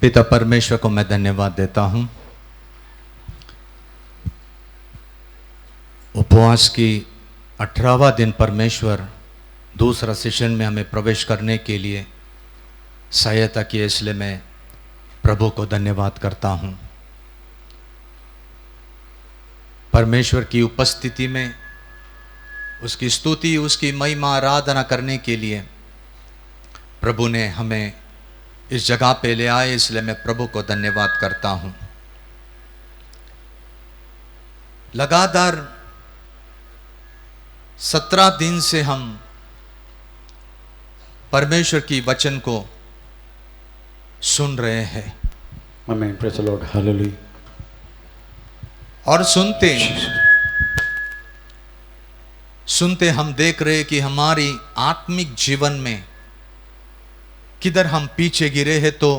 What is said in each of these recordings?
पिता परमेश्वर को मैं धन्यवाद देता हूँ। उपवास की 18वां दिन परमेश्वर दूसरा सेशन में हमें प्रवेश करने के लिए सहायता की, इसलिए मैं प्रभु को धन्यवाद करता हूँ। परमेश्वर की उपस्थिति में उसकी स्तुति, उसकी महिमा, आराधना करने के लिए प्रभु ने हमें इस जगह पे ले आए, इसलिए मैं प्रभु को धन्यवाद करता हूँ। लगातार 17 दिन से हम परमेश्वर की वचन को सुन रहे हैं। Amen. Praise the Lord. Hallelujah. और सुनते हम देख रहे कि हमारी आत्मिक जीवन में किधर हम पीछे गिरे हैं तो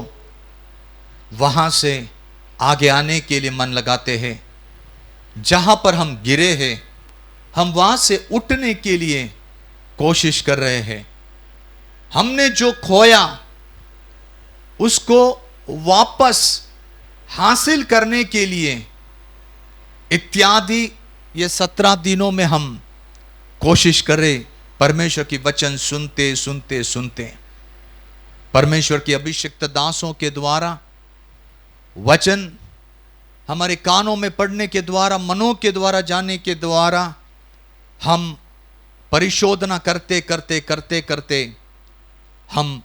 वहां से आगे आने के लिए मन लगाते हैं। जहां पर हम गिरे हैं हम वहां से उठने के लिए कोशिश कर रहे हैं। हमने जो खोया उसको वापस हासिल करने के लिए इत्यादि ये 17 दिनों में हम कोशिश करें। परमेश्वर की वचन सुनते सुनते सुनते परमेश्वर की अभिषिक्त दासों के द्वारा वचन हमारे कानों में पढ़ने के द्वारा, मनों के द्वारा जाने के द्वारा हम परिशोधना करते करते करते करते हम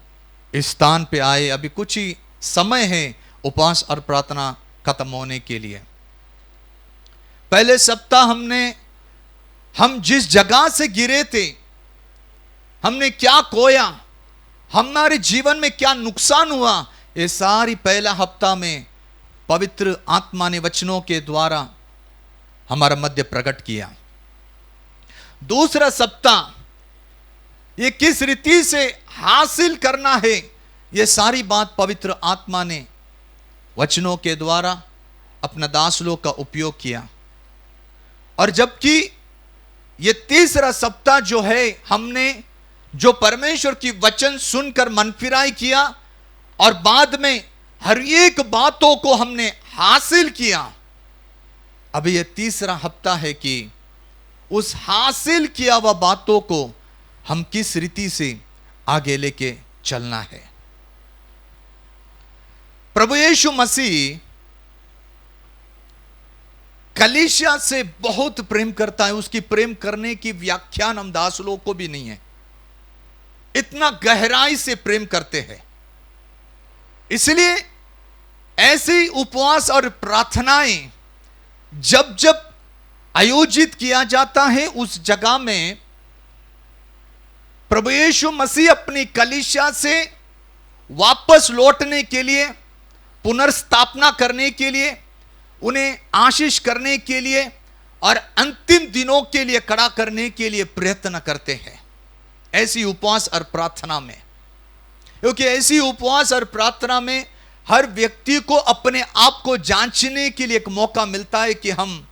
इस स्थान पे आए। अभी कुछ ही समय है उपवास और प्रार्थना खत्म होने के लिए। पहले सप्ताह हम जिस जगह से गिरे थे, हमने क्या खोया, हमारे जीवन में क्या नुकसान हुआ, ये सारी पहला हफ्ता में पवित्र आत्मा ने वचनों के द्वारा हमारा मध्य प्रकट किया। दूसरा सप्ताह ये किस रीति से हासिल करना है, ये सारी बात पवित्र आत्मा ने वचनों के द्वारा अपना दास लोग का उपयोग किया। और जबकि ये तीसरा सप्ताह जो है, हमने जो परमेश्वर की वचन सुनकर मन फिराई किया और बाद में हर एक बातों को हमने हासिल किया। अभी ये तीसरा हफ्ता है कि उस हासिल किया हुआ बातों को हम किस रीति से आगे लेके चलना है। प्रभु यीशु मसीह कलीसिया से बहुत प्रेम करता है। उसकी प्रेम करने की व्याख्यान हम दास लोग को भी नहीं है। इतना गहराई से प्रेम करते हैं। इसलिए ऐसे उपवास और प्रार्थनाएं जब जब आयोजित किया जाता है, उस जगह में प्रभु यीशु मसीह अपनी कलीसिया से वापस लौटने के लिए, पुनर्स्थापना करने के लिए, उन्हें आशीष करने के लिए और अंतिम दिनों के लिए खड़ा करने के लिए प्रयत्न करते हैं ऐसी उपवास और प्रार्थना में। क्योंकि ऐसी उपवास और प्रार्थना में हर व्यक्ति को अपने आप को जांचने के लिए एक मौका मिलता है कि हम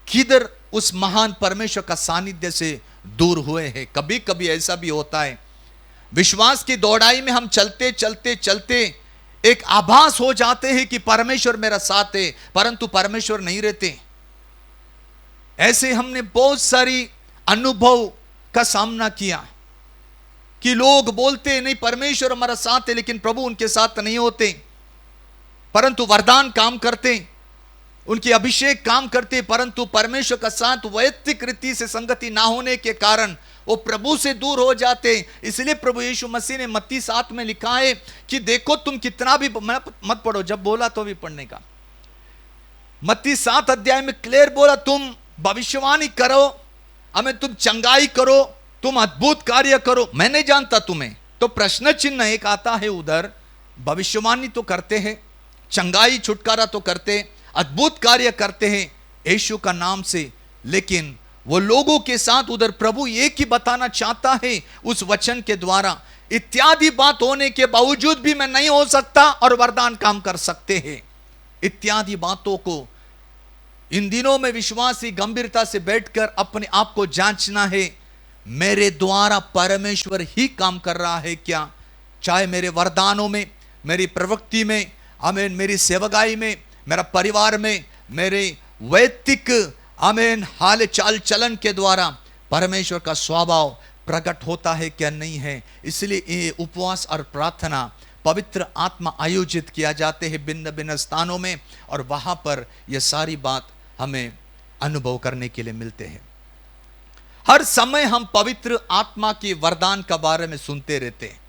किधर उस महान परमेश्वर का सानिध्य से दूर हुए हैं। कभी कभी ऐसा भी होता है, विश्वास की दौड़ाई में हम चलते चलते चलते एक आभास हो जाते हैं कि परमेश्वर मेरा साथ है, परंतु परमेश्वर नहीं रहते। ऐसे हमने बहुत सारी अनुभव का सामना किया कि लोग बोलते नहीं परमेश्वर हमारा साथ है, लेकिन प्रभु उनके साथ नहीं होते। परंतु वरदान काम करते, उनकी अभिषेक काम करते, परंतु परमेश्वर का साथ वैयक्तिक रीति से संगति ना होने के कारण वो प्रभु से दूर हो जाते। इसलिए प्रभु यीशु मसीह ने मत्ती 7 में लिखा है कि देखो तुम कितना भी मत पढ़ो, जब बोला तो भी पढ़ने का। मत्ती 7 अध्याय में क्लियर बोला, तुम भविष्यवाणी करो, हमें तुम चंगाई करो, तुम अद्भुत कार्य करो, मैं नहीं जानता तुम्हें। तो प्रश्न चिन्ह एक आता है उधर। भविष्यवाणी तो करते हैं, चंगाई छुटकारा तो करते, अद्भुत कार्य करते हैं यीशु का नाम से, लेकिन वो लोगों के साथ उधर प्रभु एक ही बताना चाहता है उस वचन के द्वारा, इत्यादि बात होने के बावजूद भी मैं नहीं हो सकता और वरदान काम कर सकते हैं। इत्यादि बातों को इन दिनों में विश्वासी गंभीरता से बैठकर अपने आप को जांचना है, मेरे द्वारा परमेश्वर ही काम कर रहा है क्या? चाहे मेरे वरदानों में, मेरी प्रवृत्ति में, आमीन, मेरी सेवकाई में, मेरा परिवार में, मेरे वैयक्तिक आमीन हाल चाल चलन के द्वारा परमेश्वर का स्वभाव प्रकट होता है क्या नहीं है। इसलिए ये उपवास और प्रार्थना, पवित्र आत्मा आयोजित किया जाते हैं भिन्न भिन्न स्थानों में, और वहां पर यह सारी बात हमें अनुभव करने के लिए मिलते हैं। हर समय हम पवित्र आत्मा के वरदान का बारे में सुनते रहते हैं,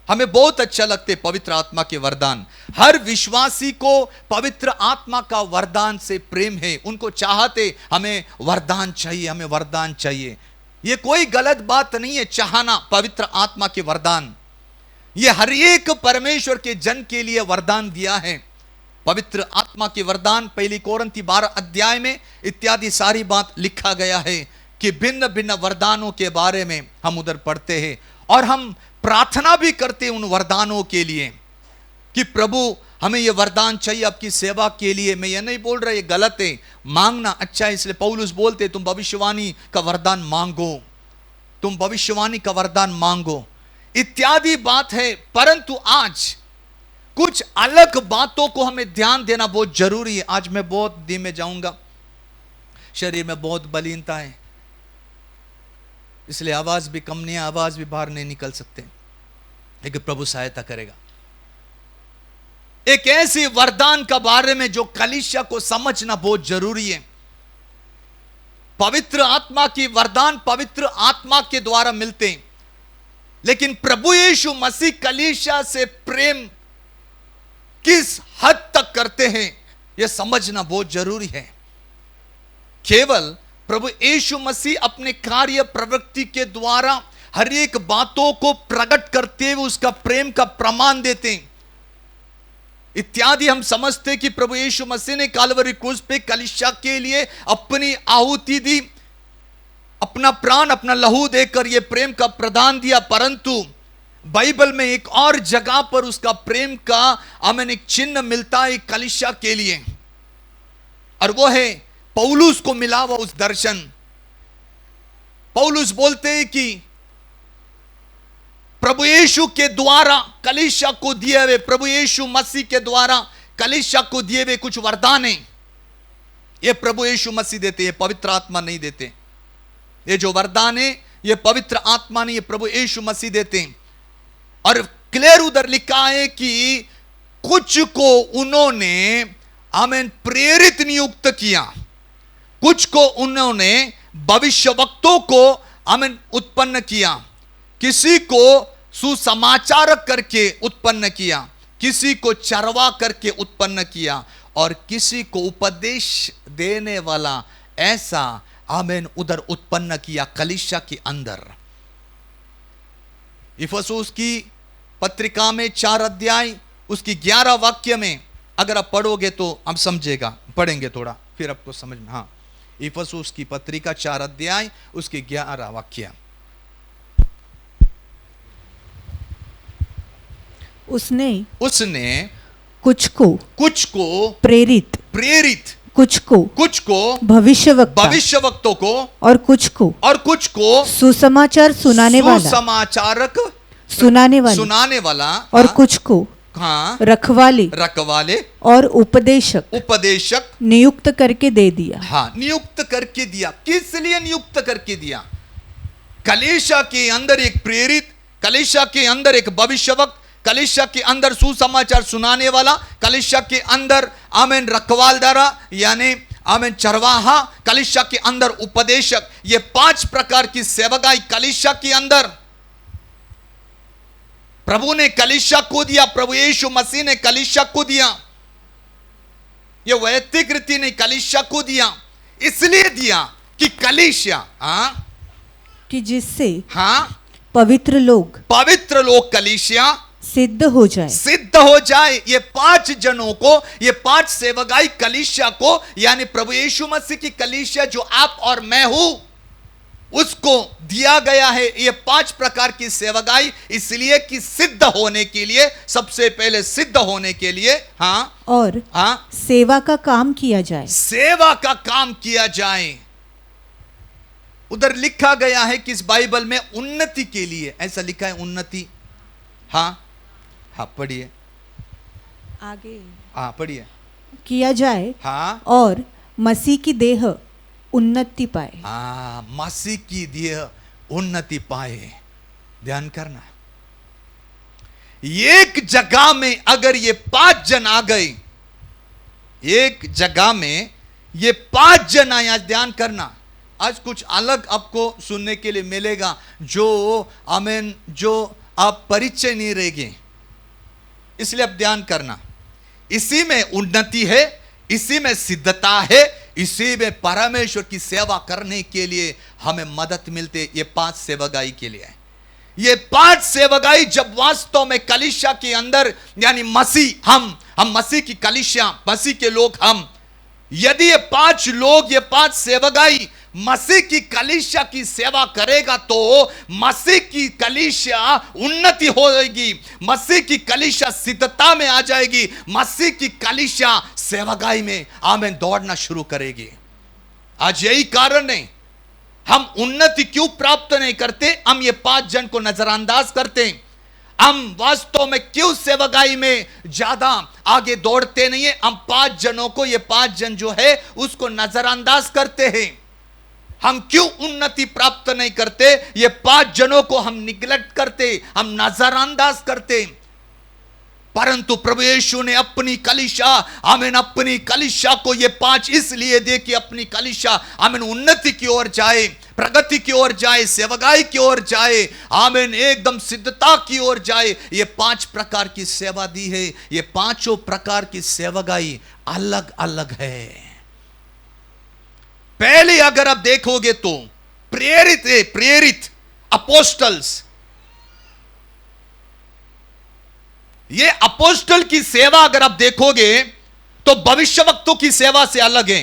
हमें बहुत अच्छा लगते पवित्र आत्मा के वरदान। हर विश्वासी को पवित्र आत्मा का वरदान से प्रेम है, उनको चाहते हमें वरदान चाहिए, हमें वरदान चाहिए। यह कोई गलत बात नहीं है चाहना पवित्र आत्मा के वरदान। यह हर एक परमेश्वर के जन के लिए वरदान दिया है। पवित्र आत्मा के वरदान पहली कोरिन्थी 12 अध्याय में इत्यादि सारी बात लिखा गया है कि भिन्न भिन्न वरदानों के बारे में हम उधर पढ़ते हैं, और हम प्रार्थना भी करते हैं उन वरदानों के लिए कि प्रभु हमें यह वरदान चाहिए आपकी सेवा के लिए। मैं ये नहीं बोल रहा ये गलत है, मांगना अच्छा है। इसलिए पौलुस बोलते तुम भविष्यवाणी का वरदान मांगो, तुम भविष्यवाणी का वरदान मांगो इत्यादि बात है। परंतु आज कुछ अलग बातों को हमें ध्यान देना बहुत जरूरी है। आज मैं बहुत धीमे जाऊंगा, शरीर में बहुत बलहीनता है, इसलिए आवाज भी कम नहीं है, आवाज भी बाहर नहीं निकल सकते, लेकिन प्रभु सहायता करेगा। एक ऐसी वरदान का बारे में जो कलीसिया को समझना बहुत जरूरी है। पवित्र आत्मा की वरदान पवित्र आत्मा के द्वारा मिलते हैं, लेकिन प्रभु यीशु मसीह कलीसिया से प्रेम किस हद तक करते हैं यह समझना बहुत जरूरी है। केवल प्रभु यीशु मसीह अपने कार्य प्रवृत्ति के द्वारा हर एक बातों को प्रकट करते हुए उसका प्रेम का प्रमाण देते हैं इत्यादि। हम समझते कि प्रभु यीशु मसीह ने काल्वरी क्रूस पे कलीसिया के लिए अपनी आहुति दी, अपना प्राण अपना लहू देकर यह प्रेम का प्रदान दिया। परंतु बाइबल में एक और जगह पर उसका प्रेम का हमें एक चिन्ह मिलता है कलीसिया के लिए, और वो है पौलुस को मिला हुआ उस दर्शन। पौलुस बोलते हैं कि प्रभु यीशु के द्वारा कलीसिया को दिए हुए, प्रभु यीशु मसीह के द्वारा कलीसिया को दिए हुए कुछ वरदान हैं, ये प्रभु यीशु मसीह देते हैं, पवित्र आत्मा नहीं देते। ये जो वरदान है ये पवित्र आत्मा नहीं, ये प्रभु यीशु मसीह देते हैं। और क्लियर उधर लिखा है कि कुछ को उन्होंने आमीन प्रेरित नियुक्त किया, कुछ को उन्होंने भविष्यवक्तों को आमीन उत्पन्न किया, किसी को सुसमाचारक करके उत्पन्न किया, किसी को चरवा करके उत्पन्न किया, और किसी को उपदेश देने वाला ऐसा आमीन उधर उत्पन्न किया कलीसिया के अंदर। इफिसुस की पत्रिका में 4 अध्याय उसकी 11 वाक्य में अगर आप पढ़ोगे तो हम समझेगा, पढ़ेंगे थोड़ा फिर आपको समझ में। हाँ, इफिसुस की पत्रिका 4 अध्याय उसकी 11 वाक्य। उसने कुछ को प्रेरित, कुछ को भविष्यवक्तों को, और कुछ को सुसमाचार सुनाने वाला, और कुछ को हाँ रखवाले और उपदेशक नियुक्त करके दे दिया। हाँ, नियुक्त करके दिया। किस लिए नियुक्त करके दिया? कलीसिया के अंदर एक प्रेरित, कलीसिया के अंदर एक भविष्यवक्ता, कलीसिया के अंदर सुसमाचार सुनाने वाला, कलीसिया के अंदर आमीन रखवालदारा यानी आमीन चरवाहा, कलीसिया के अंदर उपदेशक। ये 5 प्रकार की सेवकाई कलीसिया के अंदर प्रभु ने कलीसिया को दिया, प्रभु यीशु मसीह ने कलीसिया को दिया। ये वैयक्तिक रीति ने कलीसिया को दिया, इसलिए दिया कि कलीसिया कि जिससे पवित्र लोग कलीसिया सिद्ध हो जाए। ये 5 जनों को, ये 5 सेवकाई कलीसिया को, यानी प्रभु यीशु मसीह की कलीसिया जो आप और मैं हूं, उसको दिया गया है ये 5 प्रकार की सेवकाई, इसलिए कि सिद्ध होने के लिए, सबसे पहले सिद्ध होने के लिए और सेवा का काम किया जाए, सेवा का काम किया जाए। उधर लिखा गया है कि इस बाइबल में उन्नति के लिए, ऐसा लिखा है उन्नति। हाँ, पढ़िए। आगे हाँ पढ़िए। किया जाए हाँ और मसीह की देह उन्नति पाए। हाँ, मसीह की देह उन्नति पाए। ध्यान करना, एक जगह में अगर ये 5 जन आ गए, एक जगह में ये 5 जन आया, ध्यान करना, आज कुछ अलग आपको सुनने के लिए मिलेगा, जो आमीन, जो आप परिचय नहीं रहेंगे, इसलिए आप ध्यान करना। इसी में उन्नति है, इसी में सिद्धता है, इसी में परमेश्वर की सेवा करने के लिए हमें मदद मिलते। ये 5 सेवकाई के लिए, ये 5 सेवकाई जब वास्तव में कलीसिया के अंदर, यानी मसीह, हम मसीह की कलीसिया, मसीह के लोग, हम यदि ये 5 लोग, ये 5 सेवकाई मसीह की कलीसिया की सेवा करेगा तो मसीह की कलीसिया उन्नति होगी, मसीह की कलीसिया सिद्धता में आ जाएगी, मसीह की कलीसिया सेवकाई में आमीन दौड़ना शुरू करेगी। आज यही कारण है हम उन्नति क्यों प्राप्त नहीं करते, हम ये 5 जन को नजरअंदाज करते हैं। हम वास्तव में क्यों सेवकाई में ज्यादा आगे दौड़ते नहीं है, हम 5 जनों को, ये 5 जन जो है उसको नजरअंदाज करते हैं। हम क्यों उन्नति प्राप्त नहीं करते, ये 5 जनों को हम निग्लेक्ट करते, हम नजरअंदाज करते। परंतु प्रभु यीशु ने अपनी कलीसिया, आमीन, अपनी कलीसिया को ये 5 इसलिए दे कि अपनी कलीसिया आमीन उन्नति की ओर जाए, प्रगति की ओर जाए, सेवकाई की ओर जाए, आमीन, एकदम सिद्धता की ओर जाए। ये 5 प्रकार की सेवा दी है। ये 5 प्रकार की सेवकाई अलग अलग है। पहले अगर आप देखोगे तो प्रेरित है, प्रेरित अपोस्टल्स। ये अपोस्टल की सेवा अगर आप देखोगे तो भविष्यवक्तों की सेवा से अलग है।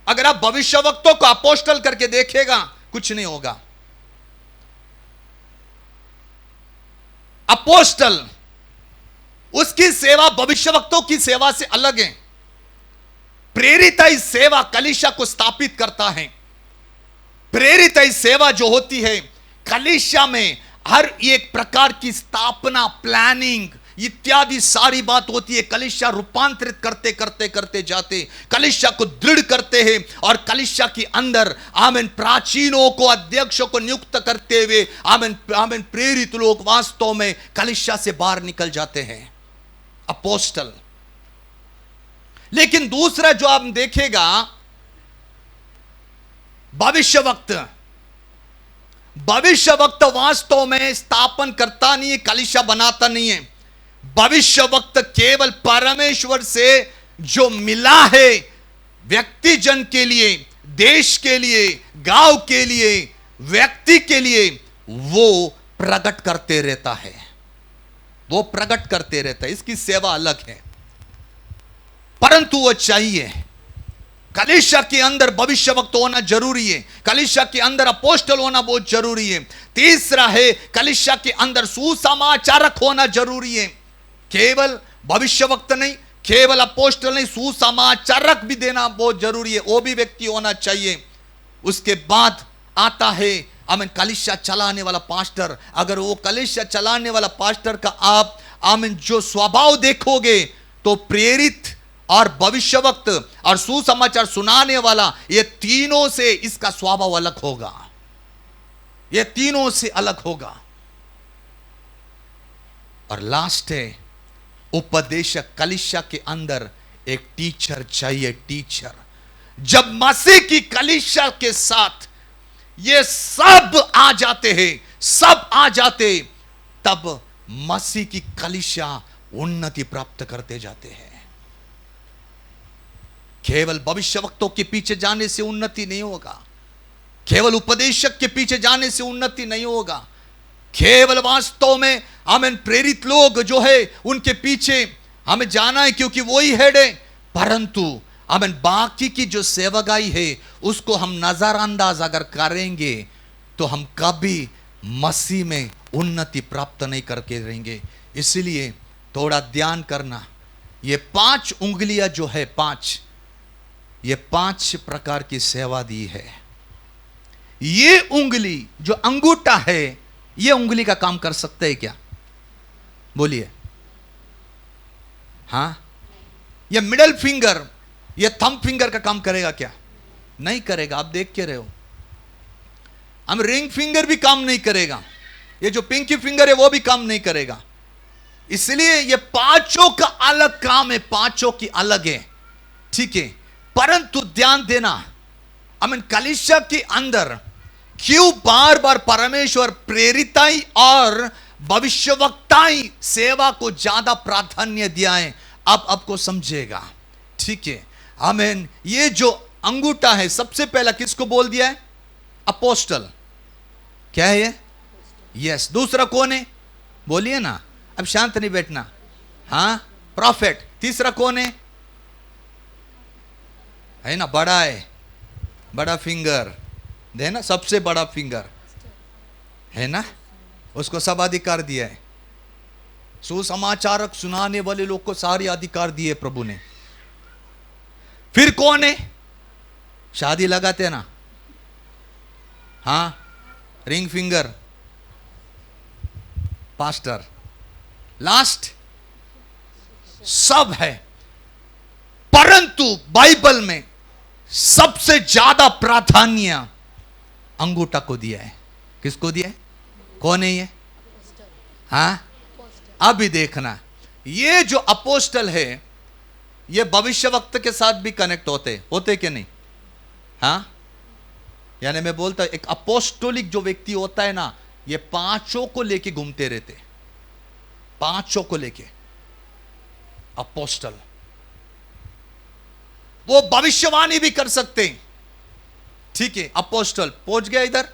अगर आप भविष्यवक्तों को अपोस्टल करके देखेगा कुछ नहीं होगा। अपोस्टल, उसकी सेवा भविष्यवक्तों की सेवा से अलग है। प्रेरित सेवा कलीसिया को स्थापित करता है। प्रेरित सेवा जो होती है कलीसिया में हर एक प्रकार की स्थापना, प्लानिंग इत्यादि सारी बात होती है। कलीसिया रूपांतरित करते करते करते जाते, कलीसिया को दृढ़ करते हैं और कलीसिया के अंदर आमीन प्राचीनों को, अध्यक्षों को नियुक्त करते हुए आमीन आमीन प्रेरित लोग वास्तव में कलीसिया से बाहर निकल जाते हैं, अपोस्टल। लेकिन दूसरा जो आप देखेगा भविष्यवक्त। भविष्यवक्त वास्तव में स्थापन करता नहीं है, कलीसिया बनाता नहीं है। भविष्यवक्त केवल परमेश्वर से जो मिला है व्यक्ति जन के लिए, देश के लिए, गांव के लिए, व्यक्ति के लिए, वो प्रकट करते रहता है, वो प्रकट करते रहता है। इसकी सेवा अलग है, परंतु वो चाहिए। कलीसिया के अंदर भविष्यवक्त होना जरूरी है, कलीसिया के अंदर अपोस्टल होना बहुत जरूरी है। तीसरा है कलीसिया के अंदर सुसमाचारक होना जरूरी है। केवल भविष्यवक्त नहीं, केवल अपोस्टल नहीं, सुसमाचारक भी देना बहुत जरूरी है, वो भी व्यक्ति होना चाहिए। उसके बाद आता है आमीन कलीसिया चलाने वाला पास्टर। अगर वो कलीसिया चलाने वाला पास्टर का आप आमीन जो स्वभाव देखोगे तो प्रेरित और भविष्यवक्त और सुसमाचार सुनाने वाला, ये तीनों से इसका स्वभाव अलग होगा, ये तीनों से अलग होगा। और लास्ट है उपदेशक। कलीसिया के अंदर एक टीचर चाहिए, टीचर। जब मसीह की कलीसिया के साथ ये सब आ जाते हैं, सब आ जाते, तब मसीह की कलीसिया उन्नति प्राप्त करते जाते हैं। केवल भविष्यवक्तों के पीछे जाने से उन्नति नहीं होगा, केवल उपदेशक के पीछे जाने से उन्नति नहीं होगा, केवल वास्तव में आमीन प्रेरित लोग जो है उनके पीछे हमें जाना है क्योंकि वही हेड है, परंतु आमीन बाकी की जो सेवकाई है उसको हम नजरअंदाज अगर करेंगे तो हम कभी मसीह में उन्नति प्राप्त नहीं करके रहेंगे। इसलिए थोड़ा ध्यान करना। ये 5 उंगलियां जो है, 5, ये 5 प्रकार की सेवा दी है। ये उंगली जो अंगूठा है, ये उंगली का काम कर सकते है क्या? बोलिए। हाँ, ये मिडल फिंगर, ये थंब फिंगर का काम करेगा क्या? नहीं करेगा। आप देख के रहे हो। हम रिंग फिंगर भी काम नहीं करेगा, ये जो पिंकी फिंगर है वो भी काम नहीं करेगा। इसलिए ये पांचों का अलग काम है, पांचों की अलग है, ठीक है। परंतु ध्यान देना, कलीसिया के अंदर क्यों बार बार परमेश्वर प्रेरिताई और भविष्यवक्ताई सेवा को ज्यादा प्राधान्य दिया है, अब आपको समझेगा, ठीक है। आमीन। ये जो अंगूठा है, सबसे पहला किसको बोल दिया है? अपोस्टल। क्या है ये? यस। दूसरा कौन है? बोलिए ना, अब शांत नहीं बैठना। हाँ, प्रॉफिट। तीसरा कौन है ना? बड़ा है, बड़ा फिंगर है ना, सबसे बड़ा फिंगर है ना, उसको सब अधिकार दिया है। सुसमाचारक सुनाने वाले लोग को सारे अधिकार दिए प्रभु ने। फिर कौन है? शादी लगाते हैं ना, हाँ, रिंग फिंगर, पास्टर। लास्ट सब है, परंतु बाइबल में सबसे ज्यादा प्राधान्य अंगूठा को दिया है। किसको दिया है? कौन है ये? हाँ, अभी देखना, ये जो अपोस्टल है ये भविष्यवक्ता के साथ भी कनेक्ट होते कि नहीं? हाँ, यानी मैं बोलता एक अपोस्टोलिक जो व्यक्ति होता है ना, ये पांचों को लेके घूमते रहते, पांचों को लेके। अपोस्टल वो भविष्यवाणी भी कर सकते हैं, ठीक है। अपोस्टल पहुंच गया इधर,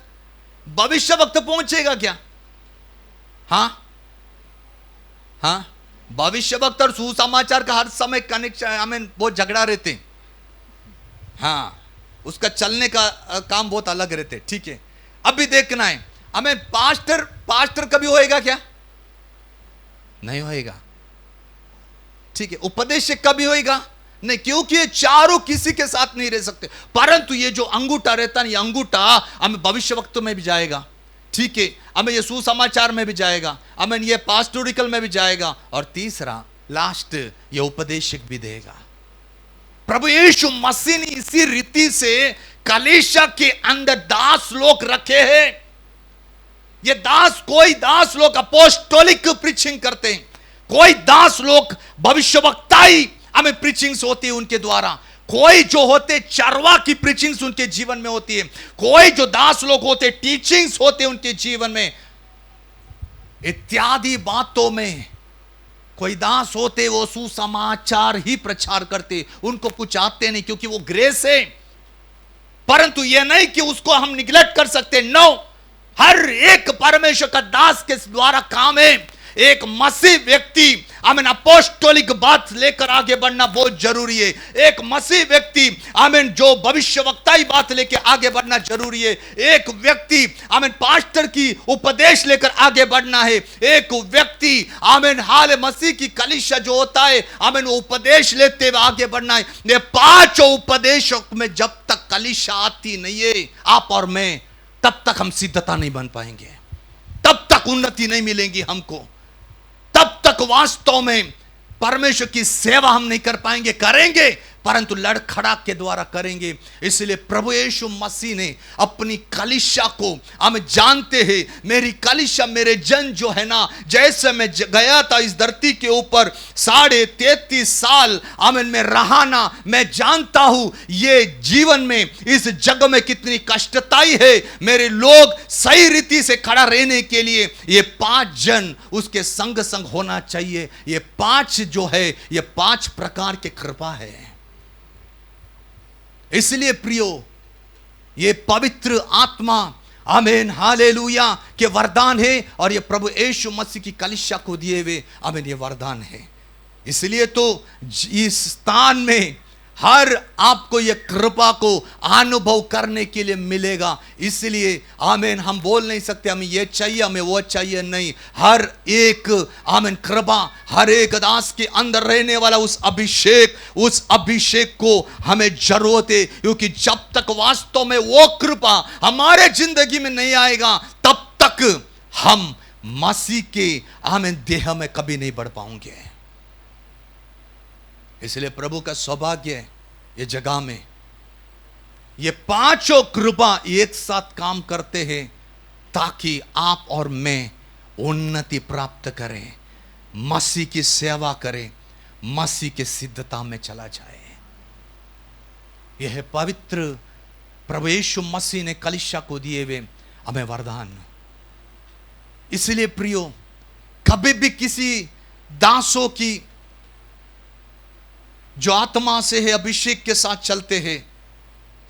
भविष्यवक्ता पहुंचेगा क्या? हाँ हाँ, भविष्यवक्ता और सुसमाचार का हर समय कनेक्शन, बहुत झगड़ा रहते हैं। हाँ, उसका चलने का काम बहुत अलग रहते, ठीक है। अब भी देखना है हमें, पास्टर कभी होएगा क्या? नहीं होएगा, ठीक है। उपदेशक कभी होएगा? नहीं, क्योंकि ये चारों किसी के साथ नहीं रह सकते। परंतु ये जो अंगूठा रहता है, ये अंगूठा हमें भविष्यवक्ता में भी जाएगा, ठीक है। हमें ये सुसमाचार में भी जाएगा, हमें ये पास्टोरिकल में भी जाएगा, और तीसरा लास्ट ये उपदेशक भी देगा। प्रभु यीशु मसीह ने इसी रीति से कलीसिया के अंदर दास लोग रखे हैं। ये दास, कोई दास लोग अपोस्टोलिक प्रीचिंग करते हैं, कोई दास लोग भविष्यवक्ताई हमें प्रीचिंग्स होती है उनके द्वारा, कोई जो होते चरवा की प्रीचिंग्स उनके जीवन में होती है, कोई जो दास लोग होते टीचिंग्स होते उनके जीवन में, इत्यादि बातों में। कोई दास होते वो सुसमाचार ही प्रचार करते, उनको कुछ आते नहीं, क्योंकि वो ग्रेस है। परंतु यह नहीं कि उसको हम निग्लेक्ट कर सकते, नो। हर एक परमेश्वर का दास के द्वारा काम है। एक मसीह व्यक्ति अपोस्टोलिक बात लेकर आगे बढ़ना बहुत जरूरी है। एक मसीह व्यक्ति जो भविष्यवक्ताई बात लेकर आगे बढ़ना जरूरी है। एक व्यक्ति पास्टर की उपदेश लेकर आगे बढ़ना है। एक व्यक्ति हाल मसीह की कलीसिया जो होता है वो उपदेश लेते हुए आगे बढ़ना है। ये पांचों उपदेशों में जब तक कलीसिया आती नहीं है, आप और मैं, तब तक हम सिद्धता नहीं बन पाएंगे, तब तक उन्नति नहीं मिलेगी हमको, तब तक वास्तव में परमेश्वर की सेवा हम नहीं कर पाएंगे। करेंगे परंतु लड़खड़ा के द्वारा करेंगे। इसलिए प्रभु यीशु मसीह ने अपनी कलीसिया को, हम जानते हैं मेरी कलीसिया, मेरे जन जो है ना, जैसे मैं गया था इस धरती के ऊपर 33.5 साल में रहा ना, मैं जानता हूं ये जीवन में इस जग में कितनी कष्टताई है। मेरे लोग सही रीति से खड़ा रहने के लिए ये 5 जन उसके संग संग होना चाहिए। ये 5 जो है, ये 5 प्रकार के कृपा है। इसलिए प्रियो, ये पवित्र आत्मा आमीन हालेलुया के वरदान है, और ये प्रभु यीशु मसीह की कलीसिया को दिए हुए आमीन ये वरदान है। इसलिए तो इस स्थान में हर आपको ये कृपा को अनुभव करने के लिए मिलेगा। इसलिए आमीन हम बोल नहीं सकते हमें ये चाहिए, हमें वो चाहिए, नहीं। हर एक आमीन कृपा, हर एक दास के अंदर रहने वाला उस अभिषेक को हमें जरूरत है। क्योंकि जब तक वास्तव में वो कृपा हमारे जिंदगी में नहीं आएगा, तब तक हम मसीह के आमीन देह में कभी नहीं बढ़ पाएंगे। इसलिए प्रभु का सौभाग्य है ये जगह में ये पांचों कृपा एक साथ काम करते हैं ताकि आप और मैं उन्नति प्राप्त करें, मसीह की सेवा करें, मसीह की सिद्धता में चला जाए। यह पवित्र प्रभु यीशु मसीह ने कलीसिया को दिए हुए हमें वरदान। इसलिए प्रियो, कभी भी किसी दासों की जो आत्मा से है, अभिषेक के साथ चलते हैं,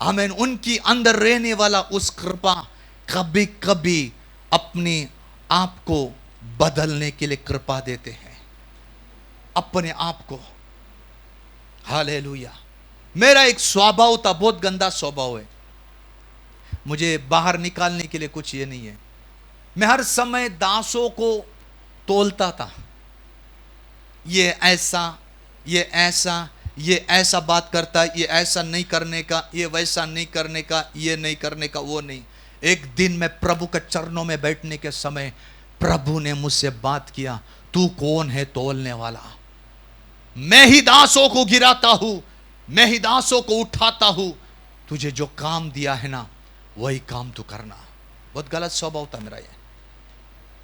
हमें उनकी अंदर रहने वाला उस कृपा कभी कभी अपने आप को बदलने के लिए कृपा देते हैं, अपने आप को। हालेलुया। मेरा एक स्वभाव था, बहुत गंदा स्वभाव है, मुझे बाहर निकालने के लिए कुछ ये नहीं है। मैं हर समय दासों को तोलता था, ये ऐसा, ये ऐसा, ये ऐसा बात करता है, ये ऐसा नहीं करने का, ये वैसा नहीं करने का, ये नहीं करने का, वो नहीं। एक दिन मैं प्रभु के चरणों में बैठने के समय प्रभु ने मुझसे बात किया, तू कौन है तोलने वाला? मैं ही दासों को गिराता हूं, मैं ही दासों को उठाता हूं, तुझे जो काम दिया है ना वही काम तू करना। बहुत गलत स्वभाव था मेरा ये।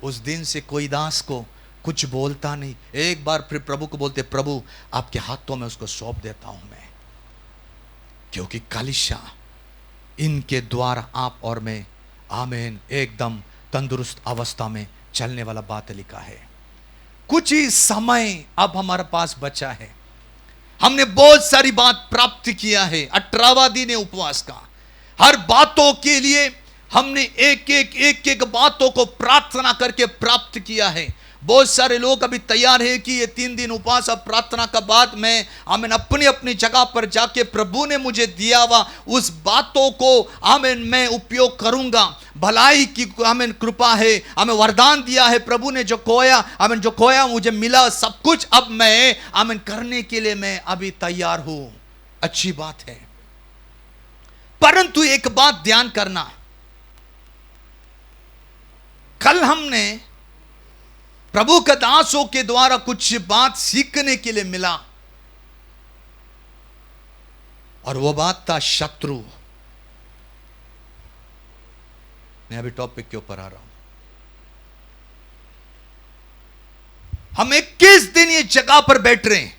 उस दिन से कोई दास को कुछ बोलता नहीं। एक बार फिर प्रभु को बोलते, प्रभु आपके हाथों में उसको सौंप देता हूं मैं, क्योंकि कलीसिया इनके द्वारा आप और मैं, आमीन, एकदम तंदुरुस्त अवस्था में चलने वाला बात लिखा है। कुछ ही समय अब हमारे पास बचा है, हमने बहुत सारी बात प्राप्त किया है। 18वां दिन है उपवास का। हर बातों के लिए हमने एक एक बातों को प्रार्थना करके प्राप्त किया है। बहुत सारे लोग अभी तैयार है कि ये 3 दिन उपवास और प्रार्थना का बाद मैं आमीन अपनी अपनी जगह पर जाके प्रभु ने मुझे दिया हुआ उस बातों को आमीन मैं उपयोग करूंगा। भलाई की आमीन कृपा है, हमें वरदान दिया है प्रभु ने, जो खोया आमीन, जो खोया मुझे मिला सब कुछ, अब मैं आमीन करने के लिए मैं अभी तैयार हूं। अच्छी बात है, परंतु एक बात ध्यान करना, कल हमने प्रभु के दासों के द्वारा कुछ बात सीखने के लिए मिला, और वो बात था शत्रु। मैं अभी टॉपिक के ऊपर आ रहा हूं। हम 21 दिन ये जगह पर बैठ रहे हैं,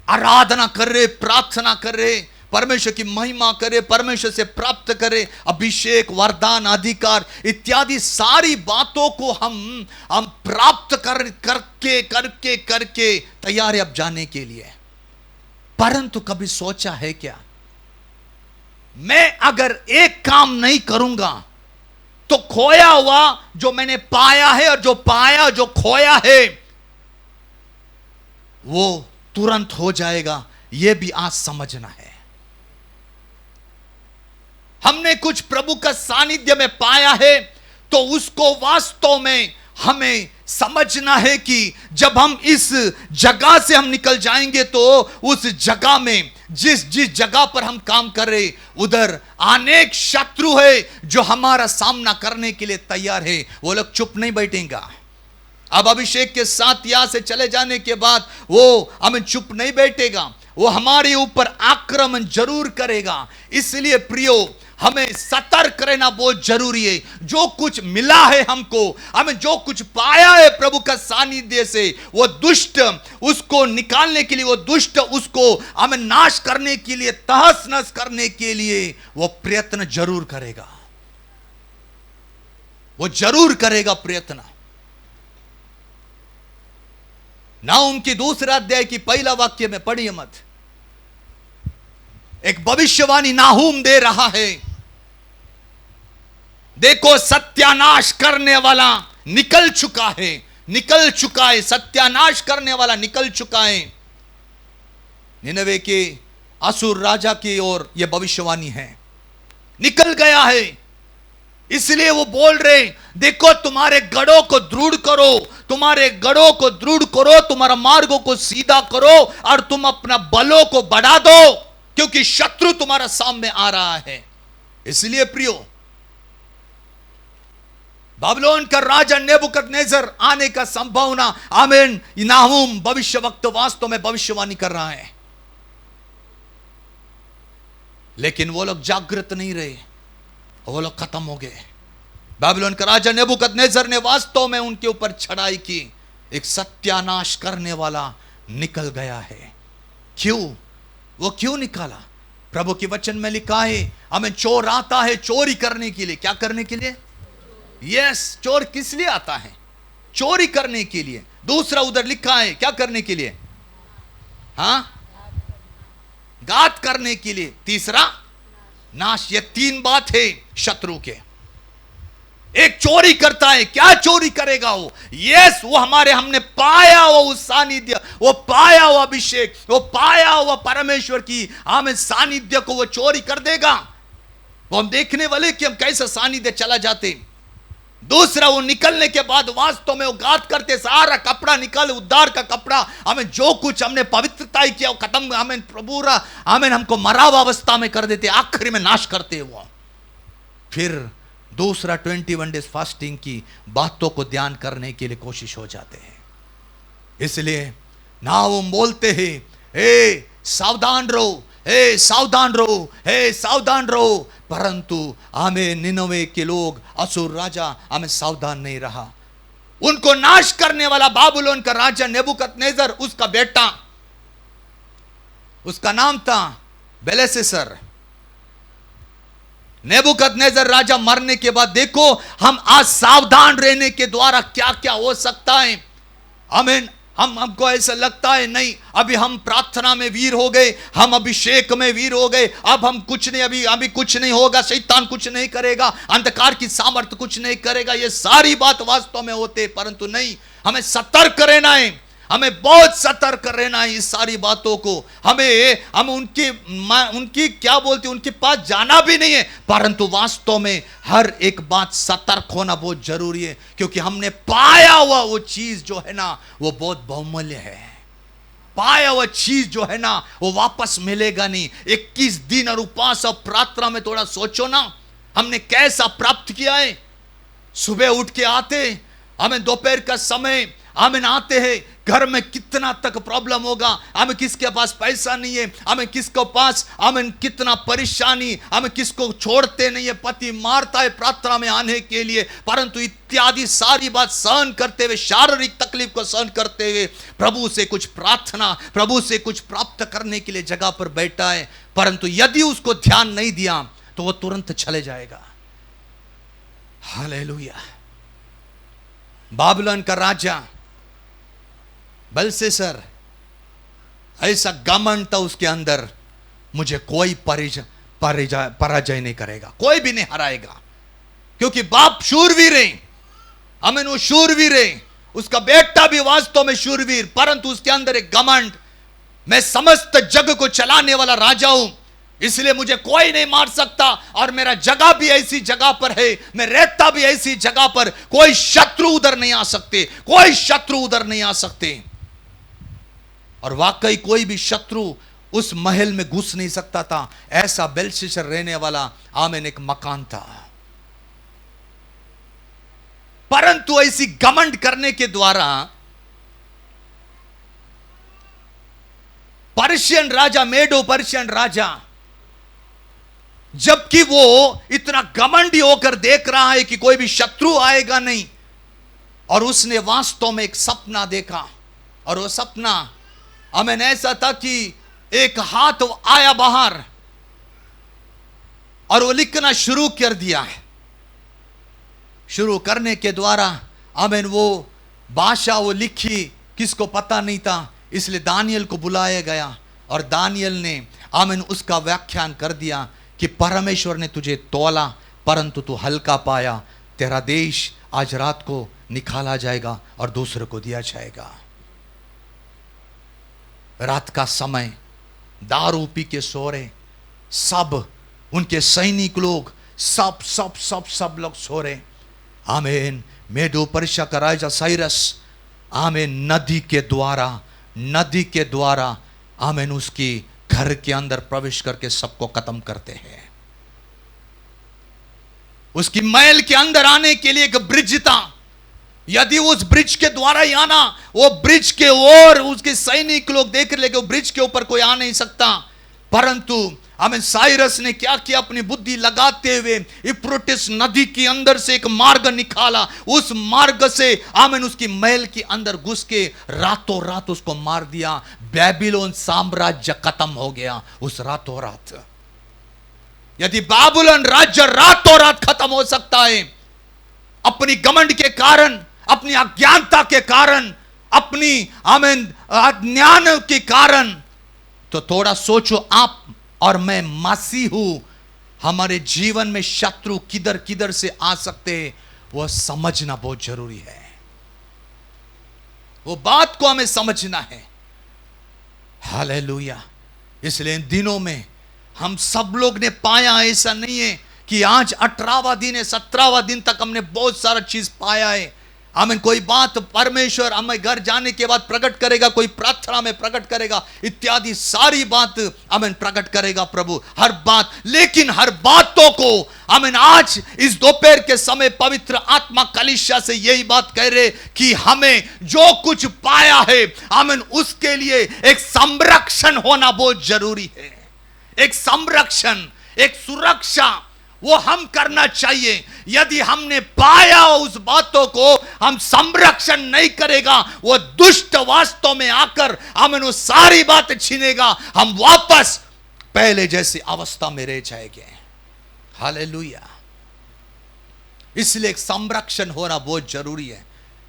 आराधना कर रहे, प्रार्थना कर रहे, परमेश्वर की महिमा करे, परमेश्वर से प्राप्त करे अभिषेक, वरदान, अधिकार इत्यादि सारी बातों को हम प्राप्त करके तैयार है अब जाने के लिए। परंतु कभी सोचा है क्या, मैं अगर एक काम नहीं करूंगा तो खोया हुआ जो मैंने पाया है और जो पाया जो खोया है वो तुरंत हो जाएगा। यह भी आज समझना है। हमने कुछ प्रभु का सानिध्य में पाया है तो उसको वास्तव में हमें समझना है कि जब हम इस जगह से हम निकल जाएंगे तो उस जगह में जिस जगह पर हम काम कर रहे उधर अनेक शत्रु है जो हमारा सामना करने के लिए तैयार है। वो लोग चुप नहीं बैठेंगे। अब अभिषेक के साथ यहां से चले जाने के बाद वो हमें चुप नहीं बैठेगा, वो हमारे ऊपर आक्रमण जरूर करेगा। इसलिए प्रियो, हमें सतर्क रहना बहुत जरूरी है। जो कुछ मिला है हमको, हमें जो कुछ पाया है प्रभु का सानिध्य से, वो दुष्ट उसको निकालने के लिए, वो दुष्ट उसको हमें नाश करने के लिए, तहस नहस करने के लिए वो प्रयत्न जरूर करेगा। वो जरूर करेगा प्रयत्न। नाहुम की 2 अध्याय की 1 वाक्य में पढ़िए मत, एक भविष्यवाणी नाहुम दे रहा है। देखो सत्यानाश करने वाला निकल चुका है, निकल चुका है, सत्यानाश करने वाला निकल चुका है। निनवे के असुर राजा की ओर यह भविष्यवाणी है, निकल गया है। इसलिए वो बोल रहे, देखो तुम्हारे गढ़ों को दृढ़ करो, तुम्हारे गढ़ों को दृढ़ करो, तुम्हारा मार्गों को सीधा करो और तुम अपना बलों को बढ़ा दो, क्योंकि शत्रु तुम्हारा सामने आ रहा है। इसलिए प्रियो, बाबिलोन का राजा नेबुकदनेस्सर आने का संभावना, आमीन, नाहूम भविष्य वक्त वास्तव में भविष्यवाणी कर रहा है। लेकिन वो लोग जागृत नहीं रहे, वो लोग खत्म हो गए। बाबिलोन का राजा नेबुकदनेस्सर ने वास्तव में उनके ऊपर चढ़ाई की, एक सत्यानाश करने वाला निकल गया है। क्यों? वो क्यों निकाला? प्रभु के वचन में लिखा है, हमें चोर आता है चोरी करने के लिए। क्या करने के लिए? यस, चोर किस लिए आता है? चोरी करने के लिए। दूसरा उधर लिखा है क्या करने के लिए? हाँ, घात करने के लिए। तीसरा नाश। ये तीन बात है शत्रु के। एक चोरी करता है, क्या चोरी करेगा वो? यस, वो हमने पाया हुआ उस सानिध्य, वो पाया हुआ अभिषेक, वो पाया हुआ परमेश्वर की हमें सानिध्य को वो चोरी कर देगा। वो हम देखने वाले कि हम कैसे सानिध्य चला जाते। दूसरा, वो निकलने के बाद वास्तव में वो घात करते, सारा कपड़ा निकल, उद्धार का कपड़ा, हमें जो कुछ हमने पवित्रता किया वो खत्म, हमें पूरा हमें हमको मरा हुआ अवस्था में कर देते, आखिरी में नाश करते वो। फिर दूसरा 21 डेज फास्टिंग की बातों को ध्यान करने के लिए कोशिश हो जाते हैं। इसलिए नाहूम बोलते हैं, हे सावधान रहो, हे सावधान रहो, हे सावधान रहो। परंतु हमें निनवे के लोग, असुर राजा हमें सावधान नहीं रहा। उनको नाश करने वाला बाबुलोन का राजा नेबुकदनेस्सर, उसका बेटा, उसका नाम था बेलशस्सर। नेबुकदनेस्सर राजा मरने के बाद देखो हम आज सावधान रहने के द्वारा क्या क्या हो सकता है। आमीन। हमको ऐसा लगता है नहीं, अभी हम प्रार्थना में वीर हो गए, हम अभिषेक में वीर हो गए, अब हम कुछ नहीं, अभी कुछ नहीं होगा, शैतान कुछ नहीं करेगा, अंधकार की सामर्थ्य कुछ नहीं करेगा। ये सारी बात वास्तव में होते, परंतु नहीं, हमें सतर्क रहना है, हमें बहुत सतर्क रहना है। इस सारी बातों को हम उनकी क्या बोलते, उनके पास जाना भी नहीं है, परंतु वास्तव में हर एक बात सतर्क होना बहुत जरूरी है, क्योंकि हमने पाया हुआ वो चीज जो है ना, वो बहुत बहुमूल्य है। पाया हुआ चीज जो है ना, वो वापस मिलेगा नहीं। 21 दिन और उपवास और प्रार्थना में थोड़ा सोचो ना, हमने कैसा प्राप्त किया है। सुबह उठ के आते, हमें दोपहर का समय हमें आते हैं, घर में कितना तक प्रॉब्लम होगा, हमें किसके पास पैसा नहीं है, हमें किसके पास, हमें कितना परेशानी, हमें किसको छोड़ते नहीं है, पति मारता है प्रार्थना में आने के लिए, परंतु इत्यादि सारी बात सहन करते हुए, शारीरिक तकलीफ को सहन करते हुए प्रभु से कुछ प्रार्थना, प्रभु से कुछ प्राप्त करने के लिए जगह पर बैठा है, परंतु यदि उसको ध्यान नहीं दिया तो वो तुरंत चले जाएगा। हालेलुया। बाबिलोन का राजा बेलशस्सर, ऐसा घमंड था उसके अंदर, मुझे कोई पराजय नहीं करेगा, कोई भी नहीं हराएगा, क्योंकि बाप शूरवीर है, आमीन, वो शूरवीर है, उसका बेटा भी वास्तव में शूरवीर, परंतु उसके अंदर एक घमंड, मैं समस्त जग को चलाने वाला राजा हूं, इसलिए मुझे कोई नहीं मार सकता, और मेरा जगह भी ऐसी जगह पर है, मैं रहता भी ऐसी जगह पर, कोई शत्रु उधर नहीं आ सकते, कोई शत्रु उधर नहीं आ सकते। और वाकई कोई भी शत्रु उस महल में घुस नहीं सकता था। ऐसा बेलशस्सर रहने वाला आमीन एक मकान था, परंतु ऐसी घमंड करने के द्वारा पर्शियन राजा, मेडो पर्शियन राजा, जबकि वो इतना घमंडी होकर देख रहा है कि कोई भी शत्रु आएगा नहीं, और उसने वास्तव में एक सपना देखा, और वो सपना हमें ऐसा था कि एक हाथ आया बाहर और वो लिखना शुरू कर दिया है। शुरू करने के द्वारा आमीन वो भाषा वो लिखी, किसको पता नहीं था, इसलिए दानियल को बुलाया गया, और दानियल ने आमीन उसका व्याख्यान कर दिया कि परमेश्वर ने तुझे तौला, परंतु तू हल्का पाया, तेरा देश आज रात को निकाला जाएगा और दूसरे को दिया जाएगा। रात का समय, दारू पी के सो रहे सब, उनके सैनिक लोग सब सब सब सब लोग सो रहे। आमीन। मेडो पर्शिया का राजा साइरस आमीन नदी के द्वारा आमीन उसकी घर के अंदर प्रवेश करके सबको खत्म करते हैं। उसकी महल के अंदर आने के लिए एक ब्रिज था। यदि उस ब्रिज के द्वारा ही आना, वो ब्रिज के ओर उसके सैनिक लोग देख रहे कि वो ब्रिज के ऊपर कोई आ नहीं सकता। परंतु हमें साइरस ने क्या किया, अपनी बुद्धि लगाते हुए इफ्रोटिस नदी के अंदर से एक मार्ग निकाला। उस मार्ग से आमेन उसकी महल के अंदर घुस के रातों रात उसको मार दिया। बेबीलोन साम्राज्य खत्म हो गया उस रातों रात। यदि बाबुलोन राज्य रातों रात खत्म हो सकता है अपनी घमंड के कारण, अपनी अज्ञानता के कारण, अपनी आमेन अज्ञान के कारण, तो थोड़ा सोचो आप और मैं मसीह हूं, हमारे जीवन में शत्रु किधर किधर से आ सकते हैं, वह समझना बहुत जरूरी है। वो बात को हमें समझना है। हालेलुया। इसलिए इन दिनों में हम सब लोग ने पाया, ऐसा नहीं है कि आज 18वां दिन है, 17वां दिन तक हमने बहुत सारा चीज पाया है। हमें कोई बात परमेश्वर हमें घर जाने के बाद प्रकट करेगा, कोई प्रार्थना में प्रकट करेगा, इत्यादि सारी बात हमें प्रकट करेगा प्रभु, हर बात। लेकिन हर बातों को हमें आज इस दोपहर के समय पवित्र आत्मा कलीसिया से यही बात कह रहे कि हमें जो कुछ पाया है, हमें उसके लिए एक संरक्षण होना बहुत जरूरी है। एक संरक्षण, एक सुरक्षा, वो हम करना चाहिए। यदि हमने पाया उस बातों को हम संरक्षण नहीं करेगा, वो दुष्ट वास्तव में आकर हमें वो सारी बात छीनेगा, हम वापस पहले जैसी अवस्था में रह जाएंगे। हालेलुया। इसलिए एक संरक्षण होना बहुत जरूरी है।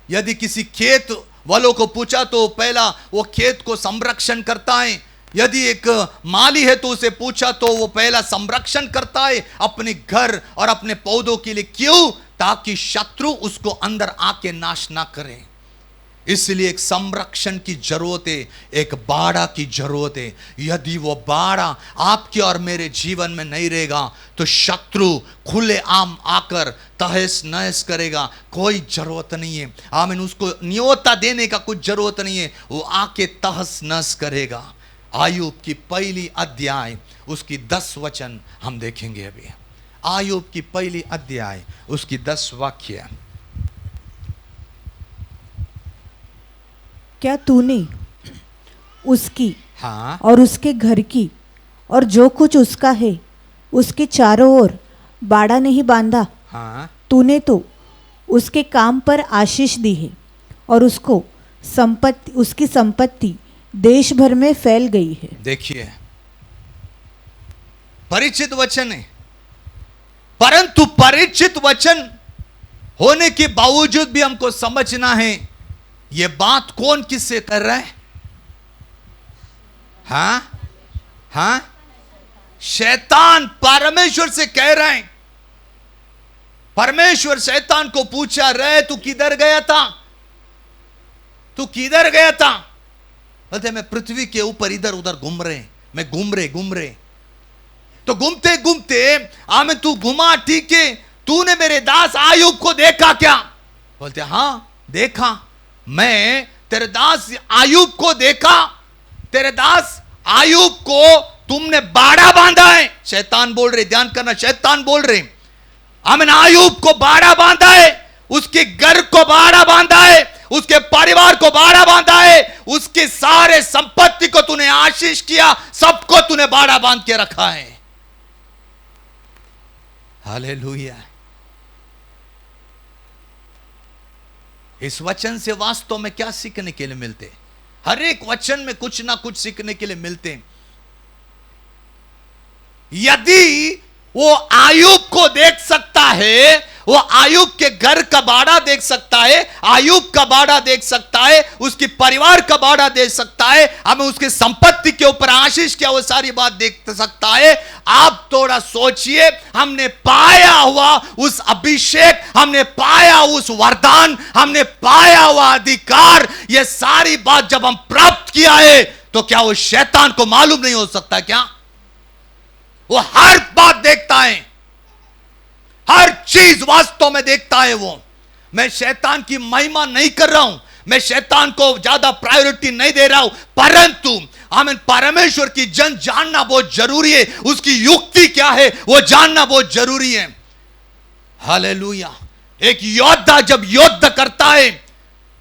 यदि किसी खेत वालों को पूछा तो पहला वो खेत को संरक्षण करता है। यदि एक माली है तो उसे पूछा तो वो पहला संरक्षण करता है अपने घर और अपने पौधों के लिए। क्यों? ताकि शत्रु उसको अंदर आके नाश ना करे। इसलिए एक संरक्षण की जरूरत है, एक बाड़ा की जरूरत है। यदि वो बाड़ा आपके और मेरे जीवन में नहीं रहेगा तो शत्रु खुले आम आकर तहस नहस करेगा। कोई जरूरत नहीं है, आमीन, उसको न्योता देने का कुछ जरूरत नहीं है, वो आके तहस नहस करेगा। आयुब की पहली अध्याय उसकी 10 वचन हम देखेंगे अभी। आयुब की पहली अध्याय उसकी 10 वाक्य। क्या तूने उसकी हाँ और उसके घर की और जो कुछ उसका है उसके चारों ओर बाड़ा नहीं बांधा? हाँ तूने तो उसके काम पर आशीष दी है और उसको संपत्ति, उसकी संपत्ति देश भर में फैल गई है। देखिए, परिचित वचन है, परंतु परिचित वचन होने के बावजूद भी हमको समझना है यह बात कौन किससे कर रहा है। हाँ हाँ, शैतान परमेश्वर से कह रहा है। परमेश्वर शैतान को पूछा, रे तू किधर गया था, तू किधर गया था? बोलते मैं पृथ्वी के ऊपर इधर उधर घूम रहे, मैं घूम रहे। तो घूमते घूमते आमे तू घुमा, ठीक है, तूने मेरे दास आयुब को देखा क्या? बोलते हाँ देखा, मैं तेरे दास आयुब को देखा। तेरे दास आयुब को तुमने बाड़ा बांधा है। शैतान बोल रहे, ध्यान करना, शैतान बोल रहे, आमीन, आयुब को बाड़ा बांधा है, उसके घर को बाड़ा बांधा है, उसके परिवार को बाड़ा बांधा है, उसके सारे संपत्ति को तूने आशीष किया, सबको तूने बाड़ा बांध के रखा है। हालेलुया। इस वचन से वास्तव में क्या सीखने के लिए मिलते? हर एक वचन में कुछ ना कुछ सीखने के लिए मिलते। यदि वो आयुब को देख सकता है, वो आयुब के घर का बाड़ा देख सकता है, आयुब का बाड़ा देख सकता है, उसके परिवार का बाड़ा देख सकता है, हमें उसके संपत्ति के ऊपर आशीष किया, वो सारी बात देख सकता है। आप थोड़ा सोचिए, हमने पाया हुआ उस अभिषेक, हमने पाया उस वरदान, हमने पाया हुआ अधिकार, ये सारी बात जब हम प्राप्त किया है तो क्या वो शैतान को मालूम नहीं हो सकता क्या? वो हर बात देखता है, हर चीज वास्तव में देखता है वो। मैं शैतान की महिमा नहीं कर रहा हूं, मैं शैतान को ज्यादा प्रायोरिटी नहीं दे रहा हूं, परंतु हमें परमेश्वर की जन जानना बहुत जरूरी है। उसकी युक्ति क्या है वो जानना बहुत जरूरी है। हालेलुया। एक योद्धा जब युद्ध करता है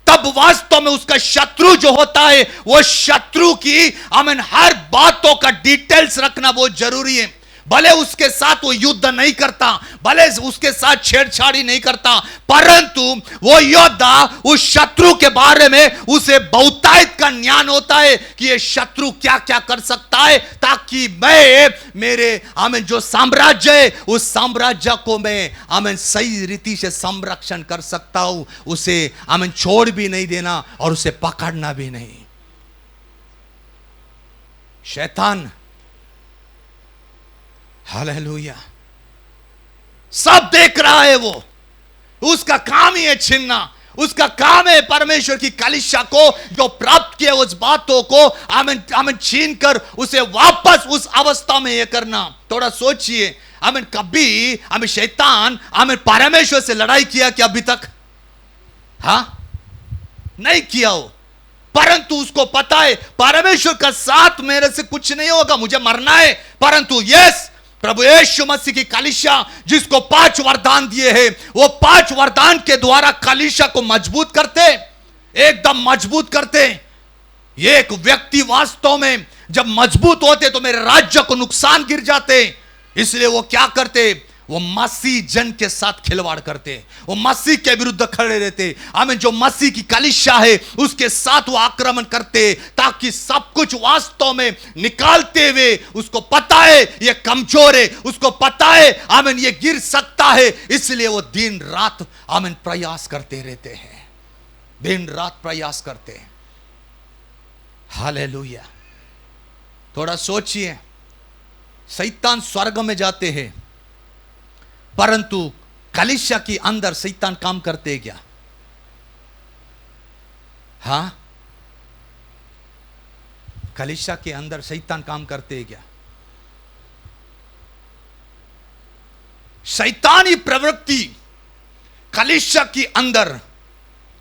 तब वास्तव में उसका शत्रु जो होता है वो शत्रु की हर बातों का डिटेल्स रखना बहुत जरूरी है। भले उसके साथ वो युद्ध नहीं करता, भले उसके साथ छेड़छाड़ी नहीं करता, परंतु वो योद्धा उस शत्रु के बारे में उसे बहुतायत का ज्ञान होता है कि ये शत्रु क्या क्या कर सकता है, ताकि मैं मेरे जो साम्राज्य है उस साम्राज्य को मैं सही रीति से संरक्षण कर सकता हूं। उसे छोड़ भी नहीं देना और उसे पकड़ना भी नहीं। शैतान हालेलुया सब देख रहा है, वो उसका काम ही है छीनना, उसका काम है परमेश्वर की कलीसिया को जो प्राप्त किए उस बातों को छीन कर उसे वापस उस अवस्था में ये करना। थोड़ा सोचिए, कभी शैतान परमेश्वर से लड़ाई किया कि अभी तक? नहीं किया हो, परंतु उसको पता है परमेश्वर का साथ मेरे से कुछ नहीं होगा, मुझे मरना है। परंतु यस, प्रभु यीशु मसीह की कलीसिया जिसको 5 वरदान दिए हैं, वो 5 वरदान के द्वारा कलीसिया को मजबूत करते, एकदम मजबूत करते। ये एक व्यक्ति वास्तव में जब मजबूत होते तो मेरे राज्य को नुकसान गिर जाते, इसलिए वो क्या करते? वो मसीह जन के साथ खिलवाड़ करते, वो मसीह के विरुद्ध खड़े रहते। जो मसीह की कलीसिया है उसके साथ वो आक्रमण करते, ताकि सब कुछ वास्तव में निकालते हुए उसको पता है ये कमजोर है, उसको पता है ये गिर सकता है, इसलिए वो दिन रात प्रयास करते रहते हैं, दिन रात प्रयास करते हैं। हालेलुया। थोड़ा सोचिए, शैतान स्वर्ग में जाते हैं परंतु कलीसिया के अंदर शैतान काम करते हैं क्या? कलीसिया के अंदर शैतान काम करते हैं क्या? शैतानी प्रवृत्ति कलीसिया के अंदर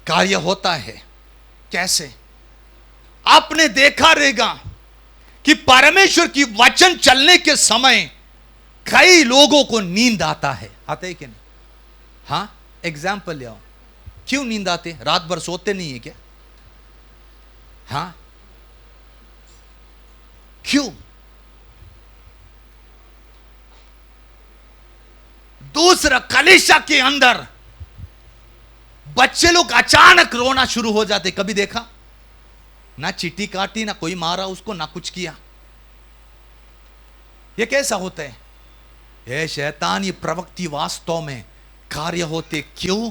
कार्य होता है। कैसे? आपने देखा रहेगा कि परमेश्वर की वचन चलने के समय कई लोगों को नींद आता है कि नहीं? एग्जाम्पल ले आओ। क्यों नींद आते? रात भर सोते नहीं है क्या? क्यों? दूसरा, कलीसिया के अंदर बच्चे लोग अचानक रोना शुरू हो जाते। कभी देखा? ना चिट्ठी काटी, ना कोई मारा उसको, ना कुछ किया। यह कैसा होता है? ये शैतानी प्रवृत्ति वास्तव में कार्य होते। क्यों?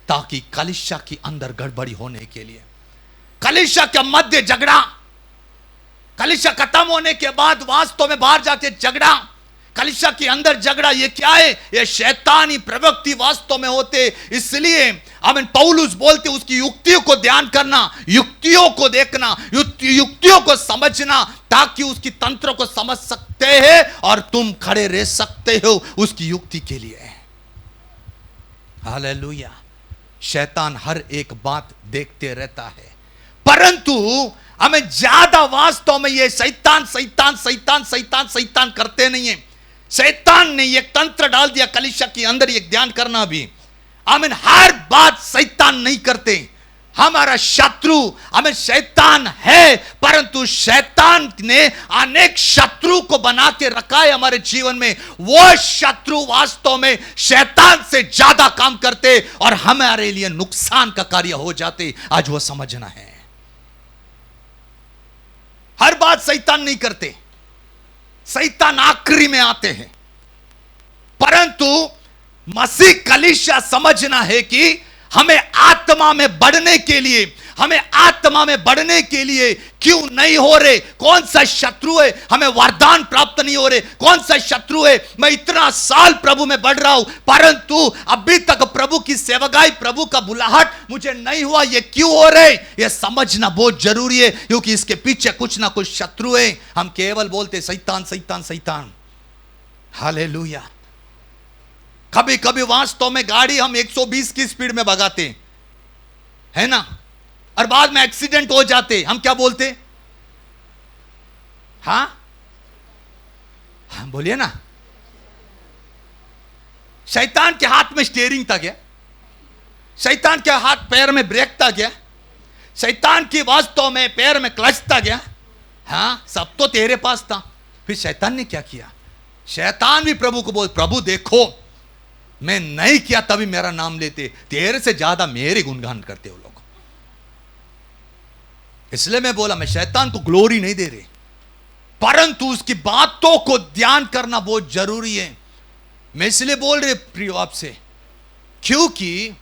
ताकि कलीसिया के अंदर गड़बड़ी होने के लिए, कलीसिया के मध्य झगड़ा, कलीसिया खत्म होने के बाद वास्तव में बाहर जाके झगड़ा, कलीसिया के अंदर झगड़ा। ये क्या है? ये शैतानी प्रवृत्ति वास्तव में होते। इसलिए पौलुस बोलते उसकी युक्तियों को ध्यान करना, युक्तियों को देखना, युक्तियों को समझना, ताकि उसकी तंत्र को समझ सकते हैं और तुम खड़े रह सकते हो उसकी युक्ति के लिए। हालेलुया। शैतान हर एक बात देखते रहता है, परंतु हमें ज्यादा वास्तव में ये शैतान शैतान शैतान शैतान शैतान करते नहीं है। शैतान ने एक तंत्र डाल दिया कलीसिया के अंदर, एक ध्यान करना भी। हर बात शैतान नहीं करते। हमारा शत्रु शैतान है, परंतु शैतान ने अनेक शत्रु को बना के रखा है हमारे जीवन में। वो शत्रु वास्तव में शैतान से ज्यादा काम करते और हमारे लिए नुकसान का कार्य हो जाते। आज वो समझना है, हर बात शैतान नहीं करते, शैतान आखिरी में आते हैं। परंतु मसीह कलीसिया समझना है कि हमें आत्मा में बढ़ने के लिए, हमें आत्मा में बढ़ने के लिए क्यों नहीं हो रहे? कौन सा शत्रु है? हमें वरदान प्राप्त नहीं हो रहे। कौन सा शत्रु है? मैं इतना साल प्रभु में बढ़ रहा हूं परंतु अभी तक प्रभु की सेवकाई, प्रभु का बुलाहट मुझे नहीं हुआ। ये क्यों हो रहे? ये समझना बहुत जरूरी है, क्योंकि इसके पीछे कुछ ना कुछ शत्रु है। हम केवल बोलते शैतान शैतान शैतान। हालेलुया। कभी कभी वास्तव में गाड़ी हम 120 की स्पीड में भगाते है ना, और बाद में एक्सीडेंट हो जाते, हम क्या बोलते? हाँ बोलिए ना। शैतान के हाथ में स्टीयरिंग था क्या? शैतान के हाथ पैर में ब्रेक था क्या? शैतान की वास्तव में पैर में क्लच था क्या? हाँ, सब तो तेरे पास था। फिर शैतान ने क्या किया? शैतान भी प्रभु को बोल, प्रभु देखो मैं नहीं किया तभी मेरा नाम लेते, तेरे से ज्यादा मेरे गुणगान करते हो लोग। इसलिए मैं बोला मैं शैतान को ग्लोरी नहीं दे रहे, परंतु उसकी बातों को ध्यान करना बहुत जरूरी है। मैं इसलिए बोल रहे प्रियो आपसे, क्योंकि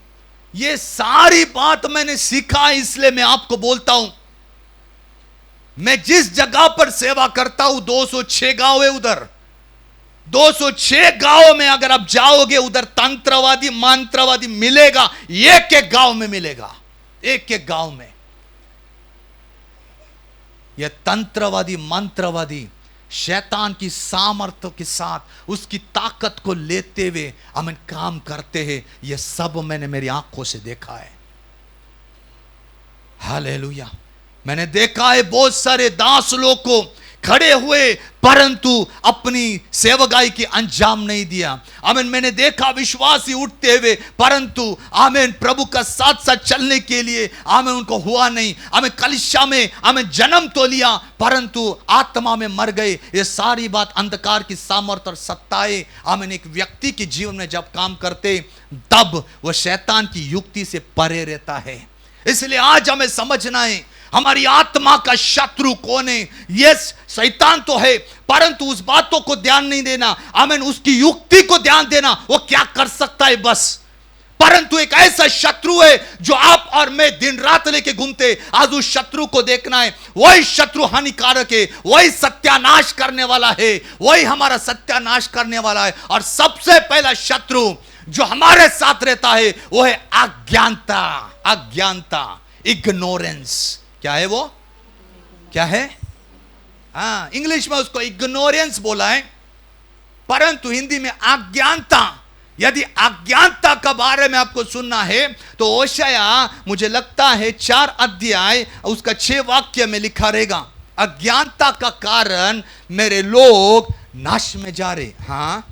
ये सारी बात मैंने सीखा, इसलिए मैं आपको बोलता हूं। मैं जिस जगह पर सेवा करता हूं 206 गांव है, उधर 206 गांव में अगर आप जाओगे उधर तंत्रवादी मंत्रवादी मिलेगा, एक एक गांव में मिलेगा, एक एक गांव में। यह तंत्रवादी मंत्रवादी शैतान की सामर्थ्य के साथ उसकी ताकत को लेते हुए हम काम करते हैं। यह सब मैंने मेरी आंखों से देखा है। हालेलुया। मैंने देखा है बहुत सारे दास लोग को खड़े हुए परंतु अपनी सेवकाई की अंजाम नहीं दिया। आमीन। मैंने देखा विश्वासी उठते हुए परंतु आमीन प्रभु का साथ साथ चलने के लिए आमीन उनको हुआ नहीं। आमीन। कलीसिया में आमीन जन्म तो लिया परंतु आत्मा में मर गए। ये सारी बात अंधकार की सामर्थ्य और सत्ताएं आमीन एक व्यक्ति के जीवन में जब काम करते तब वह शैतान की युक्ति से परे रहता है। इसलिए आज हमें समझना है हमारी आत्मा का शत्रु कौन है। यस, शैतान तो है परंतु उस बातों को ध्यान नहीं देना। आमीन। उसकी युक्ति को ध्यान देना, वो क्या कर सकता है बस। परंतु एक ऐसा शत्रु है जो आप और मैं दिन रात लेके घूमते। आज उस शत्रु को देखना है। वही शत्रु हानिकारक है, वही सत्यानाश करने वाला है, वही हमारा सत्यानाश करने वाला है। और सबसे पहला शत्रु जो हमारे साथ रहता है वो है अज्ञानता। अज्ञानता, इग्नोरेंस। क्या है वो? क्या है? हाँ, इंग्लिश में उसको इग्नोरेंस बोला है परंतु हिंदी में अज्ञानता। यदि अज्ञानता का बारे में आपको सुनना है तो ओशाया मुझे लगता है 4 अध्याय उसका 6 वाक्य में लिखा रहेगा। अज्ञानता का कारण मेरे लोग नाश में जा रहे। हाँ,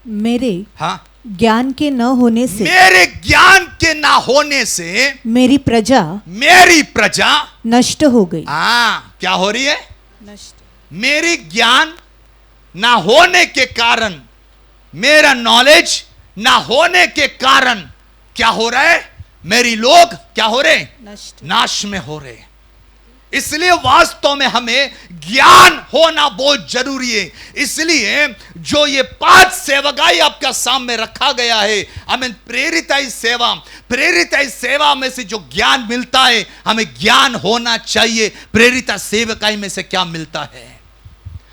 मेरे हाँ, ज्ञान के न होने से, मेरे ज्ञान के ना होने से मेरी प्रजा नष्ट हो गई। हाँ, क्या हो रही है? नष्ट। मेरी ज्ञान ना होने के कारण, मेरा नॉलेज ना होने के कारण क्या हो रहा है? मेरी लोग क्या हो रहे? नष्ट। नाश में हो रहे। इसलिए वास्तव में हमें ज्ञान होना बहुत जरूरी है। इसलिए जो ये 5 सेवकाई आपका सामने रखा गया है, हमें प्रेरित सेवा में से जो ज्ञान मिलता है हमें ज्ञान होना चाहिए। प्रेरित सेवकाई में से क्या मिलता है?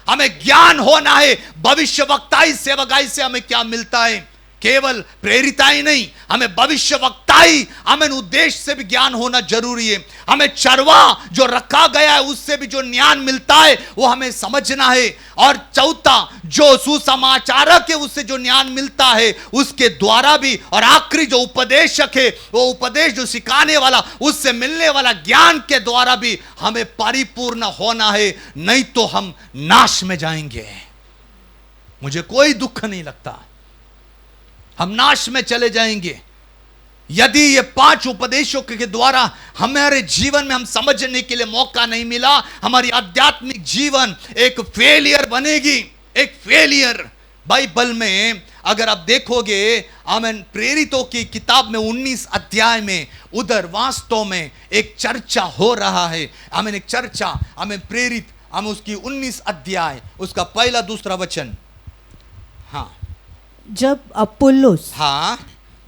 हमें ज्ञान होना है। भविष्यवक्ताई सेवकाई से हमें क्या मिलता है? केवल प्रेरिताई नहीं, हमें भविष्यवक्ताई हमें उद्देश्य से भी ज्ञान होना जरूरी है। हमें चरवा जो रखा गया है उससे भी जो ज्ञान मिलता है वो हमें समझना है। और चौथा जो सुसमाचारक है उससे जो ज्ञान मिलता है उसके द्वारा भी, और आखिरी जो उपदेशक है वो उपदेश जो सिखाने वाला उससे मिलने वाला ज्ञान के द्वारा भी हमें परिपूर्ण होना है, नहीं तो हम नाश में जाएंगे। मुझे कोई दुख नहीं लगता, हम नाश में चले जाएंगे यदि ये 5 उपदेशों के द्वारा हमारे जीवन में हम समझने के लिए मौका नहीं मिला। हमारी आध्यात्मिक जीवन एक फेलियर बनेगी, एक फेलियर। बाइबल में अगर आप देखोगे आमीन प्रेरितों की किताब में 19 अध्याय में उधर वास्तव में एक चर्चा हो रहा है। आमीन, एक चर्चा। आमीन, प्रेरित हम उसकी 19 अध्याय उसका 1-2 वचन। हाँ, जब अपुल्लोस हाँ,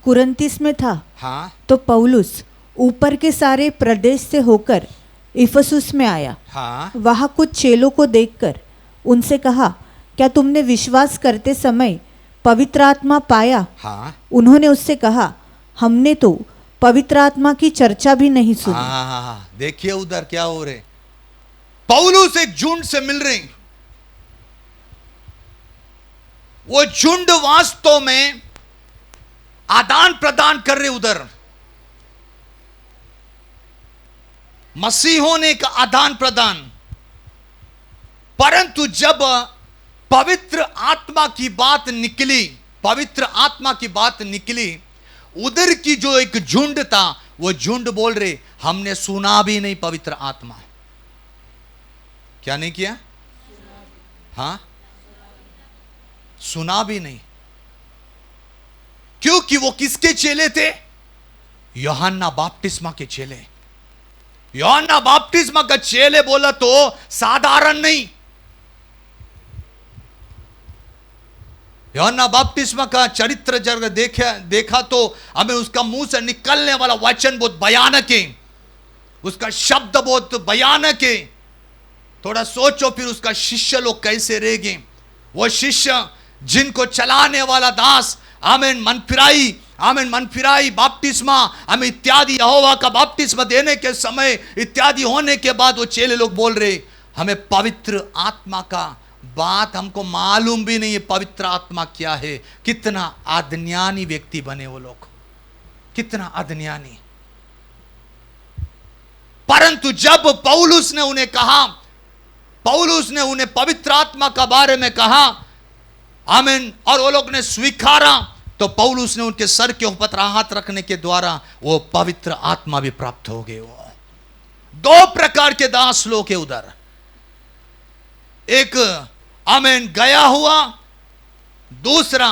कुरिन्थिस में था हाँ, तो पौलुस ऊपर के सारे प्रदेश से होकर इफिसुस में आया। हाँ, वहाँ कुछ चेलों को देखकर उनसे कहा, क्या तुमने विश्वास करते समय पवित्र आत्मा पाया? हाँ, उन्होंने उससे कहा, हमने तो पवित्र आत्मा की चर्चा भी नहीं सुनी। हाँ, देखिए उधर क्या हो रहे। पौलुस एक झुंड से मिल रहे, वो झुंड वास्तव में आदान प्रदान कर रहे उधर, मसीह होने का आदान प्रदान। परंतु जब पवित्र आत्मा की बात निकली पवित्र आत्मा की बात निकली, उधर की जो एक झुंड था वो झुंड बोल रहे हमने सुना भी नहीं पवित्र आत्मा। क्या नहीं किया? हाँ, सुना भी नहीं। क्योंकि वो किसके चेले थे? यूहन्ना बपतिस्मा के चेले। यूहन्ना बपतिस्मा का चेले बोला तो साधारण नहीं। यूहन्ना बपतिस्मा का चरित्र जब देखा तो हमें उसका मुंह से निकलने वाला वचन बहुत भयानक है, उसका शब्द बहुत भयानक है। थोड़ा सोचो फिर उसका शिष्य लोग कैसे रहेंगे। वो शिष्य जिनको चलाने वाला दास आमीन मनफिराई बपतिस्मा हमें इत्यादि यहोवा का बपतिस्मा देने के समय इत्यादि होने के बाद वो चेले लोग बोल रहे हमें पवित्र आत्मा का बात हमको मालूम भी नहीं है, पवित्र आत्मा क्या है। कितना अज्ञानी व्यक्ति बने वो लोग, कितना अज्ञानी। परंतु जब पौलुस ने उन्हें कहा, पौलुस ने उन्हें पवित्र आत्मा का बारे में कहा आमीन, और वो लोग ने स्वीकारा, तो पौलुस ने उनके सर के ऊपर हाथ रखने के द्वारा वो पवित्र आत्मा भी प्राप्त हो गए। वो दो प्रकार के दास लोग हैं उधर, एक आमीन गया हुआ, दूसरा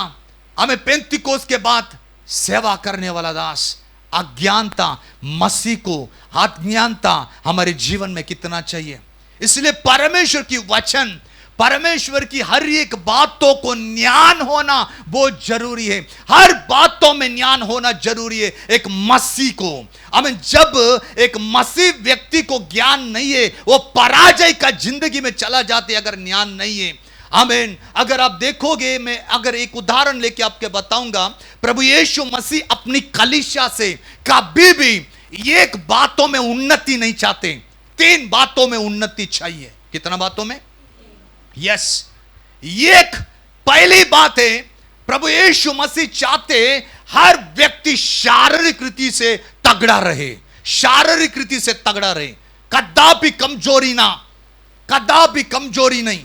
हमें पेंतिकोस के बाद सेवा करने वाला दास। अज्ञानता मसीह को, अज्ञानता हमारे जीवन में कितना चाहिए। इसलिए परमेश्वर की वचन, परमेश्वर की हर एक बातों को ज्ञान होना बहुत जरूरी है। हर बातों में ज्ञान होना जरूरी है एक मसीह को। आमीन। जब एक मसीह व्यक्ति को ज्ञान नहीं है वो पराजय का जिंदगी में चला जाते अगर ज्ञान नहीं है। आमीन। अगर आप देखोगे, मैं अगर एक उदाहरण लेके आपके बताऊंगा, प्रभु यीशु मसीह अपनी कलीसिया से कभी भी एक बातों में उन्नति नहीं चाहते, 3 बातों में उन्नति चाहिए। कितना बातों में? यस। एक पहली बात है, प्रभु यीशु मसीह चाहते हर व्यक्ति शारीरिक रीति से तगड़ा रहे, शारीरिक रीति से तगड़ा रहे, कदापि कमजोरी ना, कदापि कमजोरी नहीं।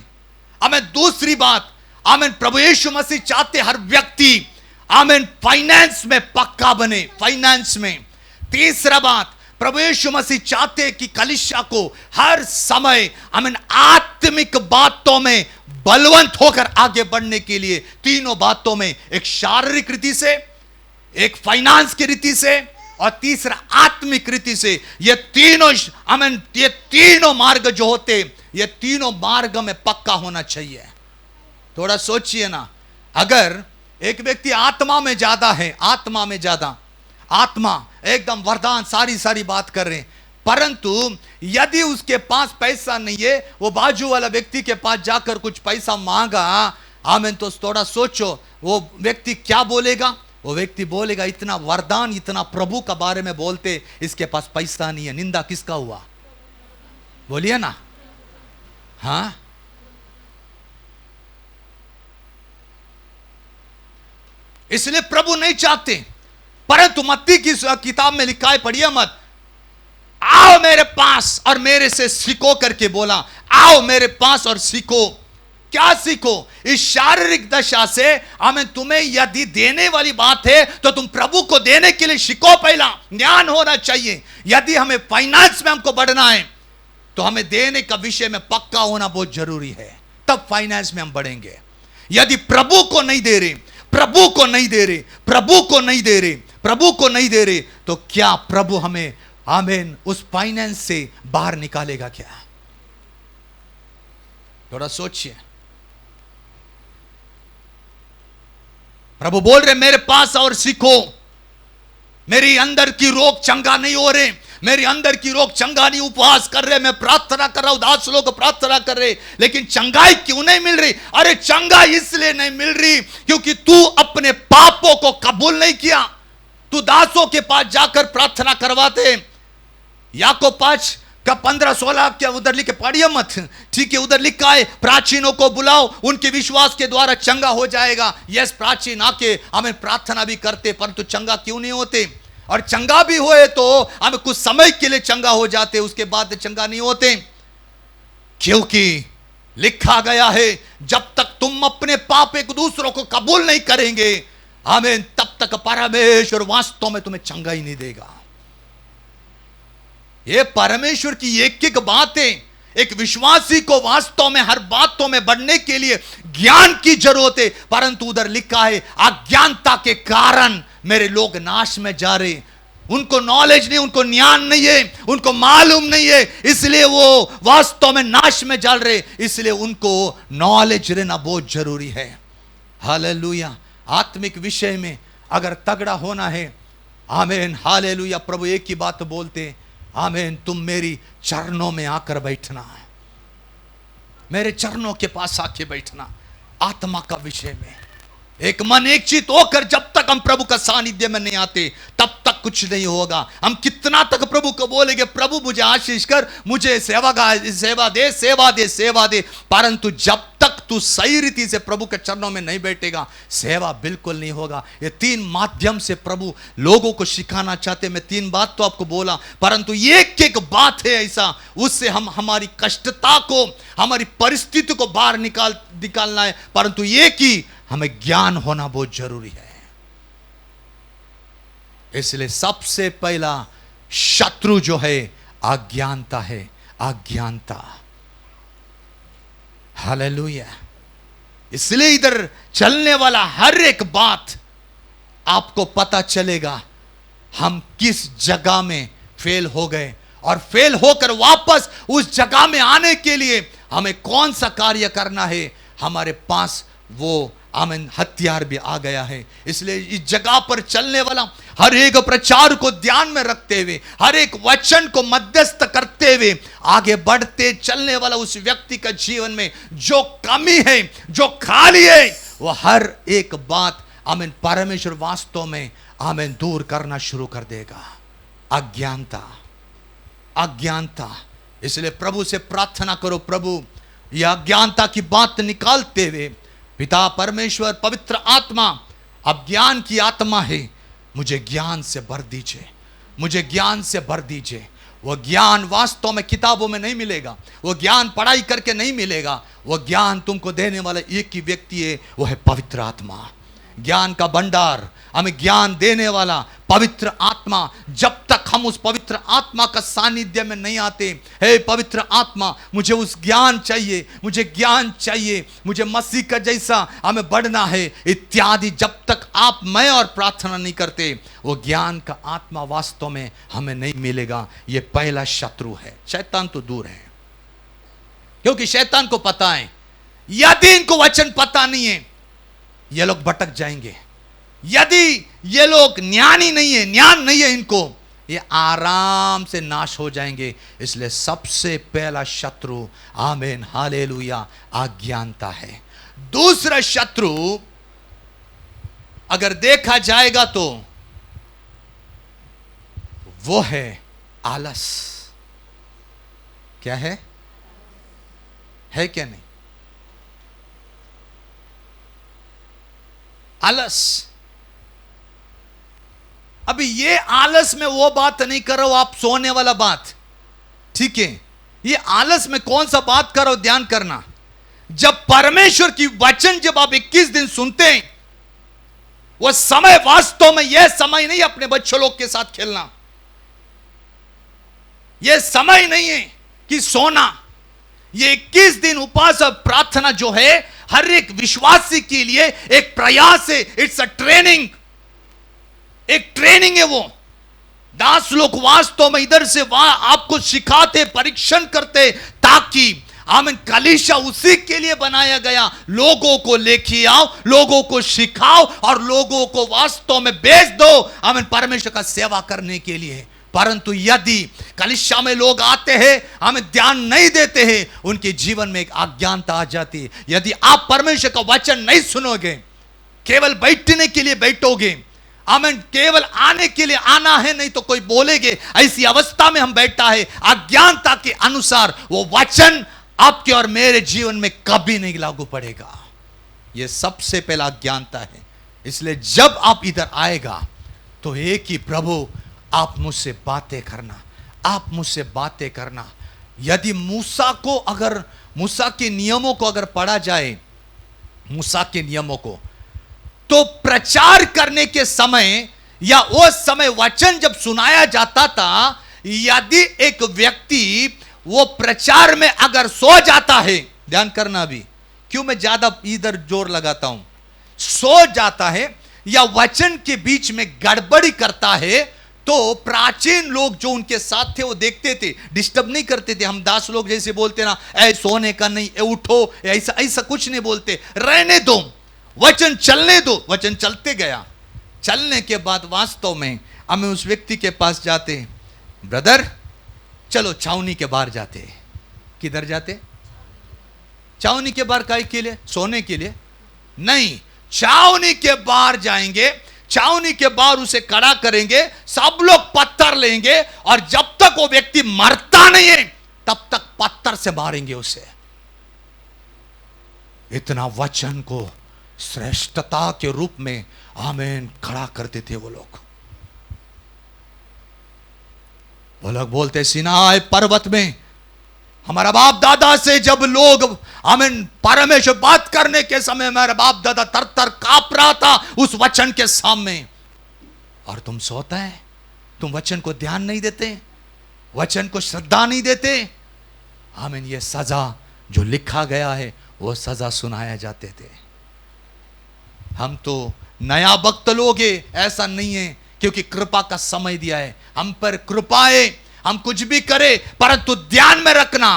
आमीन। दूसरी बात, आमीन, प्रभु यीशु मसीह चाहते हर व्यक्ति आमीन फाइनेंस में पक्का बने, फाइनेंस में। तीसरा बात, प्रभु यीशु मसीह चाहते कि कलीसिया को हर समय आमीन आत्मिक बातों में बलवंत होकर आगे बढ़ने के लिए, तीनों बातों में, एक शारीरिक रीति से, एक फाइनेंस की रीति से और तीसरा आत्मिक रीति से, ये तीनों आमीन, ये तीनों मार्ग जो होते, ये तीनों मार्ग में पक्का होना चाहिए। थोड़ा सोचिए ना, अगर एक व्यक्ति आत्मा में ज्यादा है, आत्मा में ज्यादा, आत्मा एकदम वरदान सारी बात कर रहे हैं, परंतु यदि उसके पास पैसा नहीं है, वो बाजू वाला व्यक्ति के पास जाकर कुछ पैसा मांगा, आमीन, तो थोड़ा सोचो वो व्यक्ति क्या बोलेगा। वो व्यक्ति बोलेगा इतना वरदान, इतना प्रभु का बारे में बोलते, इसके पास पैसा नहीं है, निंदा किसका हुआ? बोलिए ना। हाँ, इसलिए प्रभु नहीं चाहते। परंतु मत्ती की किताब में लिखा है, पढ़िए मत, आओ मेरे पास और मेरे से सीखो करके बोला। आओ मेरे पास और सीखो। क्या सीखो? इस शारीरिक दशा से हमें, तुम्हें यदि देने वाली बात है तो तुम प्रभु को देने के लिए सीखो। पहला ज्ञान होना चाहिए। यदि हमें फाइनेंस में हमको बढ़ना है तो हमें देने का विषय में पक्का होना बहुत जरूरी है, तब फाइनेंस में हम बढ़ेंगे। यदि प्रभु को नहीं दे रहे, प्रभु को नहीं दे रहे, प्रभु को नहीं दे रहे, प्रभु को नहीं दे रहे, तो क्या प्रभु हमें आमीन उस फाइनेंस से बाहर निकालेगा क्या? थोड़ा सोचिए। प्रभु बोल रहे मेरे पास और सीखो। मेरी अंदर की रोग चंगा नहीं हो रहे, मेरी अंदर की रोग चंगा नहीं, उपवास कर रहे, मैं प्रार्थना कर रहा हूं, दास लोग प्रार्थना कर रहे, लेकिन चंगाई क्यों नहीं मिल रही? अरे चंगाई इसलिए नहीं मिल रही क्योंकि तू अपने पापों को कबूल नहीं किया। तू दासों के पास जाकर प्रार्थना करवाते। याकूब 5 का 15-16 क्या उधर लिखे, पढ़िए मत, ठीक है, उधर लिखा है प्राचीनों को बुलाओ, उनके विश्वास के द्वारा चंगा हो जाएगा। यस, प्राचीन आके हमें प्रार्थना भी करते, परंतु चंगा क्यों नहीं होते? और चंगा भी हुए तो हमें कुछ समय के लिए चंगा हो जाते, उसके बाद चंगा नहीं होते। क्योंकि लिखा गया है जब तक तुम अपने पाप एक दूसरों को कबूल नहीं करेंगे, आमीन, तब तक परमेश्वर वास्तव में तुम्हें चंगाई नहीं देगा। ये परमेश्वर की एक एक बातें, एक विश्वासी को वास्तव में हर बातों में बढ़ने के लिए ज्ञान की जरूरत है, परंतु उधर लिखा है अज्ञानता के कारण मेरे लोग नाश में जा रहे। उनको नॉलेज नहीं, उनको ज्ञान नहीं है, उनको मालूम नहीं है, इसलिए वो वास्तव में नाश में जल रहे। इसलिए उनको नॉलेज रहना बहुत जरूरी है। हालेलुया। आत्मिक विषय में अगर तगड़ा होना है, आमीन, हालेलुया, प्रभु एक ही बात बोलते, आमीन, तुम मेरी चरणों में आकर बैठना है, मेरे चरणों के पास आके बैठना। आत्मा का विषय में एक मन एक चित होकर जब तक हम प्रभु का सानिध्य में नहीं आते तब तक कुछ नहीं होगा। हम कितना तक प्रभु को बोलेंगे, प्रभु मुझे आशीष कर, मुझे सेवा दे, सेवा दे, सेवा दे, परंतु जब तक तू सही रीति से प्रभु के चरणों में नहीं बैठेगा, सेवा बिल्कुल नहीं होगा। ये 3 माध्यम से प्रभु लोगों को सिखाना चाहते। मैं 3 बात तो आपको बोला, परंतु एक एक बात है ऐसा, उससे हम हमारी कष्टता को, हमारी परिस्थिति को बाहर निकालना है। परंतु एक ही, हमें ज्ञान होना बहुत जरूरी है। इसलिए सबसे पहला शत्रु जो है अज्ञानता है, अज्ञानता। हालेलुया। इसलिए इधर चलने वाला हर एक बात आपको पता चलेगा हम किस जगह में फेल हो गए, और फेल होकर वापस उस जगह में आने के लिए हमें कौन सा कार्य करना है। हमारे पास वो आमीन हथियार भी आ गया है। इसलिए इस जगह पर चलने वाला हर एक प्रचार को ध्यान में रखते हुए, हर एक वचन को मध्यस्थ करते हुए आगे बढ़ते चलने वाला उस व्यक्ति का जीवन में जो कमी है, जो खाली है, वो हर एक बात आमीन परमेश्वर वास्तव में आमीन दूर करना शुरू कर देगा। अज्ञानता, अज्ञानता। इसलिए प्रभु से प्रार्थना करो, प्रभु यह अज्ञानता की बात निकालते हुए, पिता परमेश्वर पवित्र आत्मा, अब ज्ञान की आत्मा है, मुझे ज्ञान से भर दीजिए, मुझे ज्ञान से भर दीजिए। वो ज्ञान वास्तव में किताबों में नहीं मिलेगा, वो ज्ञान पढ़ाई करके नहीं मिलेगा। वो ज्ञान तुमको देने वाला एक ही व्यक्ति है, वो है पवित्र आत्मा। ज्ञान का भंडार, हमें ज्ञान देने वाला पवित्र आत्मा। जब तक हम उस पवित्र आत्मा का सानिध्य में नहीं आते, हे पवित्र आत्मा मुझे उस ज्ञान चाहिए, मुझे ज्ञान चाहिए, मुझे मसीह का जैसा हमें बढ़ना है इत्यादि, जब तक आप मैं और प्रार्थना नहीं करते, वो ज्ञान का आत्मा वास्तव में हमें नहीं मिलेगा। ये पहला शत्रु है। शैतान तो दूर है, क्योंकि शैतान को पता है यदि इनको वचन पता नहीं है ये लोग भटक जाएंगे। यदि ये लोग ज्ञानी नहीं है, ज्ञान नहीं है इनको, ये आराम से नाश हो जाएंगे। इसलिए सबसे पहला शत्रु आमीन हालेलुया अज्ञानता है। दूसरा शत्रु अगर देखा जाएगा तो वो है आलस। क्या है क्या नहीं? आलस। अभी ये आलस में वो बात नहीं कर रहा हूं, आप सोने वाला बात, ठीक है? ये आलस में कौन सा बात करो, ध्यान करना। जब परमेश्वर की वचन जब आप 21 दिन सुनते हैं, वो समय वास्तव में यह समय नहीं अपने बच्चों लोग के साथ खेलना, यह समय नहीं है कि सोना। ये 21 दिन उपवास और प्रार्थना जो है हर एक विश्वासी के लिए एक प्रयास है। इट्स अ ट्रेनिंग, एक ट्रेनिंग है। वो 10 लोग वास्तव में इधर से वहां आपको सिखाते, परीक्षण करते, ताकि आमीन कलीसिया उसी के लिए बनाया गया। लोगों को लेके आओ, लोगों को सिखाओ और लोगों को वास्तव में भेज दो आमीन परमेश्वर का सेवा करने के लिए। परंतु यदि कलीसिया में लोग आते हैं, हमें ध्यान नहीं देते हैं, उनके जीवन में एक अज्ञानता आ जाती है। यदि आप परमेश्वर का वचन नहीं सुनोगे, केवल बैठने के लिए बैठोगे, आमीन केवल आने के लिए आना है, नहीं तो कोई बोलेगे, ऐसी अवस्था में हम बैठा है अज्ञानता के अनुसार, वो वचन आपके और मेरे जीवन में कभी नहीं लागू पड़ेगा। यह सबसे पहला अज्ञानता है। इसलिए जब आप इधर आएगा तो एक ही प्रभु, आप मुझसे बातें करना, आप मुझसे बातें करना। यदि मूसा को अगर मूसा के नियमों को अगर पढ़ा जाए, मूसा के नियमों को, तो प्रचार करने के समय या उस समय वचन जब सुनाया जाता था, यदि एक व्यक्ति वो प्रचार में अगर सो जाता है, ध्यान करना भी, क्यों मैं ज्यादा इधर जोर लगाता हूं, सो जाता है या वचन के बीच में गड़बड़ी करता है, तो प्राचीन लोग जो उनके साथ थे वो देखते थे, डिस्टर्ब नहीं करते थे। हम दास लोग जैसे बोलते ना, ऐ सोने का नहीं, ऐ उठो, ऐसा ऐसा कुछ नहीं बोलते, रहने दो, वचन चलने दो। वचन चलते गया, चलने के बाद वास्तव में हमें उस व्यक्ति के पास जाते, ब्रदर चलो छावनी के बाहर जाते। किधर जाते? छावनी के बाहर, काहे के लिए? सोने के लिए नहीं, छावनी के बाहर जाएंगे, छावनी के बाहर उसे खड़ा करेंगे, सब लोग पत्थर लेंगे, और जब तक वो व्यक्ति मरता नहीं है तब तक पत्थर से मारेंगे उसे। इतना वचन को श्रेष्ठता के रूप में आमीन खड़ा करते थे वो लोग। वो लोग बोलते, सिनाई पर्वत में हमारा बाप दादा से जब लोग आमीन परमेश्वर बात करने के समय हमारा बाप दादा तर तर कांप रहा था उस वचन के सामने, और तुम सोता है, तुम वचन को ध्यान नहीं देते, वचन को श्रद्धा नहीं देते। आमीन, ये सजा जो लिखा गया है वो सजा सुनाया जाते थे। हम तो नया भक्त लोग हैं, ऐसा नहीं है, क्योंकि कृपा का समय दिया है हम पर, कृपा है, हम कुछ भी करें, परंतु ध्यान में रखना,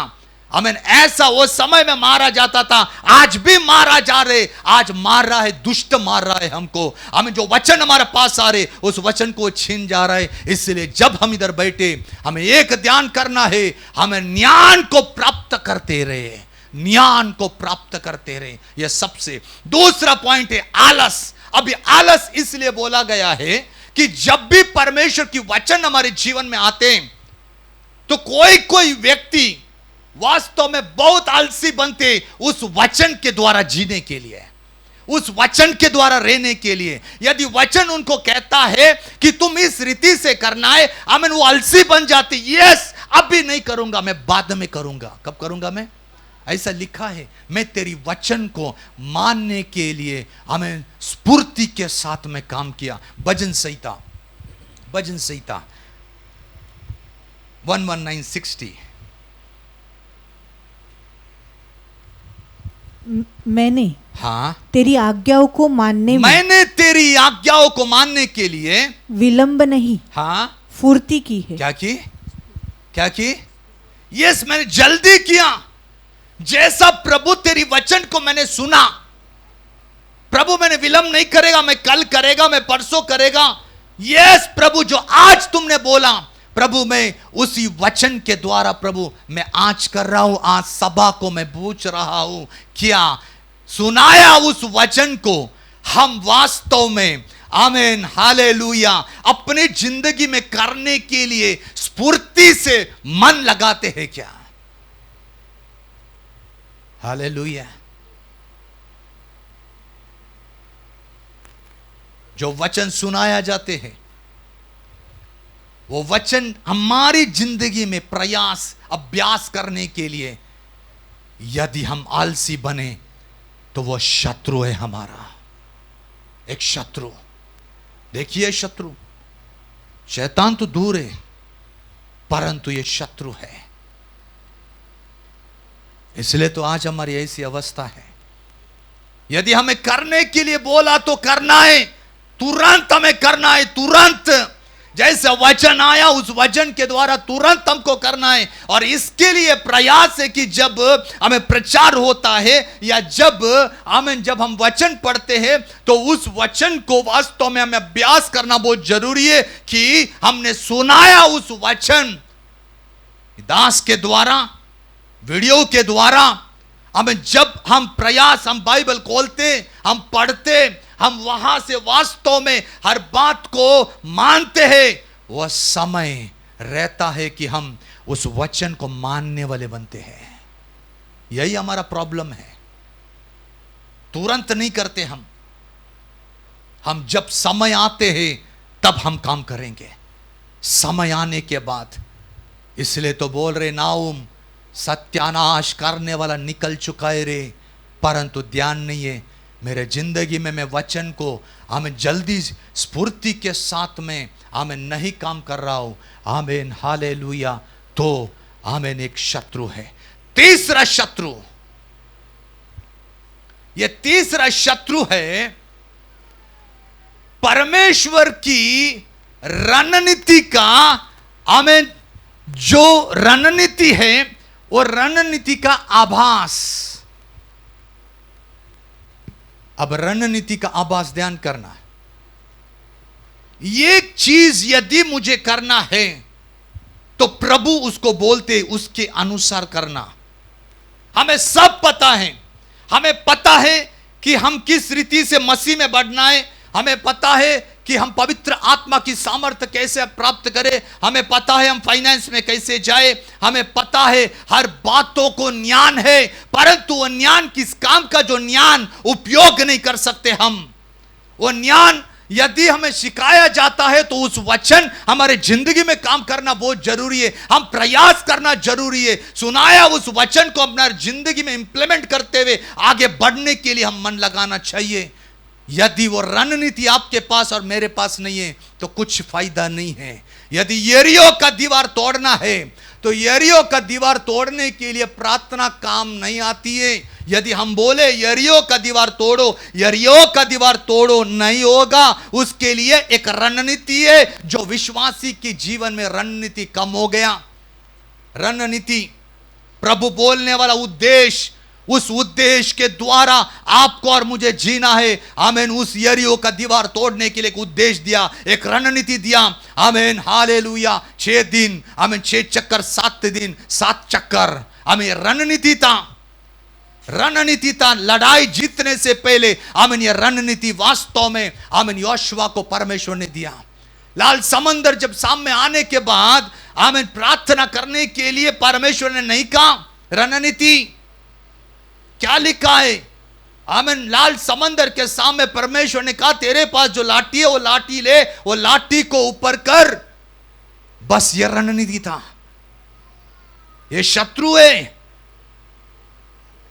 आमीन, ऐसा वो समय में मारा जाता था, आज भी मारा जा रहे, आज मार रहा है, दुष्ट मार रहा है हमको। हमें जो वचन हमारे पास आ रहे उस वचन को छीन जा रहा है। इसलिए जब हम इधर बैठे हमें एक ध्यान करना है, हमें ज्ञान को प्राप्त करते रहे, ज्ञान को प्राप्त करते रहे। यह सबसे दूसरा पॉइंट है, आलस। अभी आलस इसलिए बोला गया है कि जब भी परमेश्वर की वचन हमारे जीवन में आते हैं तो कोई कोई व्यक्ति वास्तव में बहुत आलसी बनते उस वचन के द्वारा जीने के लिए, उस वचन के द्वारा रहने के लिए। यदि वचन उनको कहता है कि तुम इस रीति से करना है, आमीन, वो आलसी बन जाते, यस अभी नहीं करूंगा, मैं बाद में करूंगा। कब करूंगा मैं? ऐसा लिखा है, मैं तेरी वचन को मानने के लिए हमें स्फूर्ति के साथ में काम किया। भजन संहिता 119:60। मैंने हाँ, तेरी आज्ञाओं को मानने में मैंने तेरी आज्ञाओं को मानने के लिए विलंब नहीं, हाँ, फुर्ती की है। क्या की? यस, मैंने जल्दी किया। जैसा प्रभु तेरी वचन को मैंने सुना, प्रभु मैंने विलंब नहीं करेगा, मैं कल करेगा, मैं परसों करेगा। यस प्रभु, जो आज तुमने बोला प्रभु, मैं उसी वचन के द्वारा प्रभु मैं आज कर रहा हूं, आज सभा को मैं पूछ रहा हूं, क्या सुनाया उस वचन को हम वास्तव में आमीन हालेलुया अपनी जिंदगी में करने के लिए स्फूर्ति से मन लगाते हैं क्या? हालेलुया। जो वचन सुनाया जाते हैं वो वचन हमारी जिंदगी में प्रयास अभ्यास करने के लिए, यदि हम आलसी बने तो वो शत्रु है हमारा, एक शत्रु। देखिए शत्रु, शैतान तो दूर है परंतु ये शत्रु है। इसलिए तो आज हमारी ऐसी अवस्था है। यदि हमें करने के लिए बोला तो करना है, तुरंत हमें करना है, तुरंत जैसे वचन आया उस वचन के द्वारा तुरंत हमको करना है। और इसके लिए प्रयास है कि जब हमें प्रचार होता है या जब हम वचन पढ़ते हैं तो उस वचन को वास्तव में हमें अभ्यास करना बहुत जरूरी है कि हमने सुनाया उस वचन दास के द्वारा, वीडियो के द्वारा, हमें जब हम बाइबल खोलते, हम पढ़ते, हम वहां से वास्तव में हर बात को मानते हैं, वह समय रहता है कि हम उस वचन को मानने वाले बनते हैं। यही हमारा प्रॉब्लम है। तुरंत नहीं करते हम जब समय आते हैं तब हम काम करेंगे, समय आने के बाद। इसलिए तो बोल रहे नाऊम सत्यानाश करने वाला निकल चुका है रे, परंतु ध्यान नहीं है मेरे जिंदगी में। मैं वचन को हमें जल्दी स्फूर्ति के साथ में हमें नहीं काम कर रहा हूं। आमीन, हालेलुया। तो आमीन, एक शत्रु है। तीसरा शत्रु, यह तीसरा शत्रु है परमेश्वर की रणनीति का। आमीन, जो रणनीति है वो रणनीति का आभास। अब रणनीति का आभास ध्यान करना। ये चीज यदि मुझे करना है तो प्रभु उसको बोलते उसके अनुसार करना। हमें सब पता है, हमें पता है कि हम किस रीति से मसीह में बढ़ना है। हमें पता है कि हम पवित्र आत्मा की सामर्थ्य कैसे प्राप्त करें। हमें पता है हम फाइनेंस में कैसे जाए। हमें पता है हर बातों को ज्ञान है, परंतु वह ज्ञान किस काम का जो ज्ञान उपयोग नहीं कर सकते हम। वो ज्ञान यदि हमें सिखाया जाता है तो उस वचन हमारे जिंदगी में काम करना बहुत जरूरी है। हम प्रयास करना जरूरी है। सुनाया उस वचन को अपना जिंदगी में इंप्लीमेंट करते हुए आगे बढ़ने के लिए हम मन लगाना चाहिए। यदि वो रणनीति आपके पास और मेरे पास नहीं है तो कुछ फायदा नहीं है। यदि यरीहो का दीवार तोड़ना है तो यरीहो का दीवार तोड़ने के लिए प्रार्थना काम नहीं आती है। यदि हम बोले यरीहो का दीवार तोड़ो, यरीहो का दीवार तोड़ो, नहीं होगा। उसके लिए एक रणनीति है जो विश्वासी के जीवन में रणनीति कम हो गया। रणनीति, प्रभु बोलने वाला उद्देश्य, उस उद्देश्य के द्वारा आपको और मुझे जीना है। आमीन, उस यरीहो का दीवार तोड़ने के लिए एक उद्देश्य दिया, एक रणनीति दिया। आमीन, हालेलुया। 6 दिन, आमीन, 6 चक्कर, 7 दिन 7 चक्कर। आमीन, रणनीति था, रणनीति था। लड़ाई जीतने से पहले आमीन, यह रणनीति वास्तव में आमीन योशुआ को परमेश्वर ने दिया। लाल समंदर जब सामने आने के बाद आमीन प्रार्थना करने के लिए परमेश्वर ने नहीं कहा रणनीति। क्या लिखा है? आमीन, लाल समंदर के सामने परमेश्वर ने कहा तेरे पास जो लाठी है वो लाठी ले, वो लाठी को ऊपर कर। बस ये रणनीति था। ये शत्रु है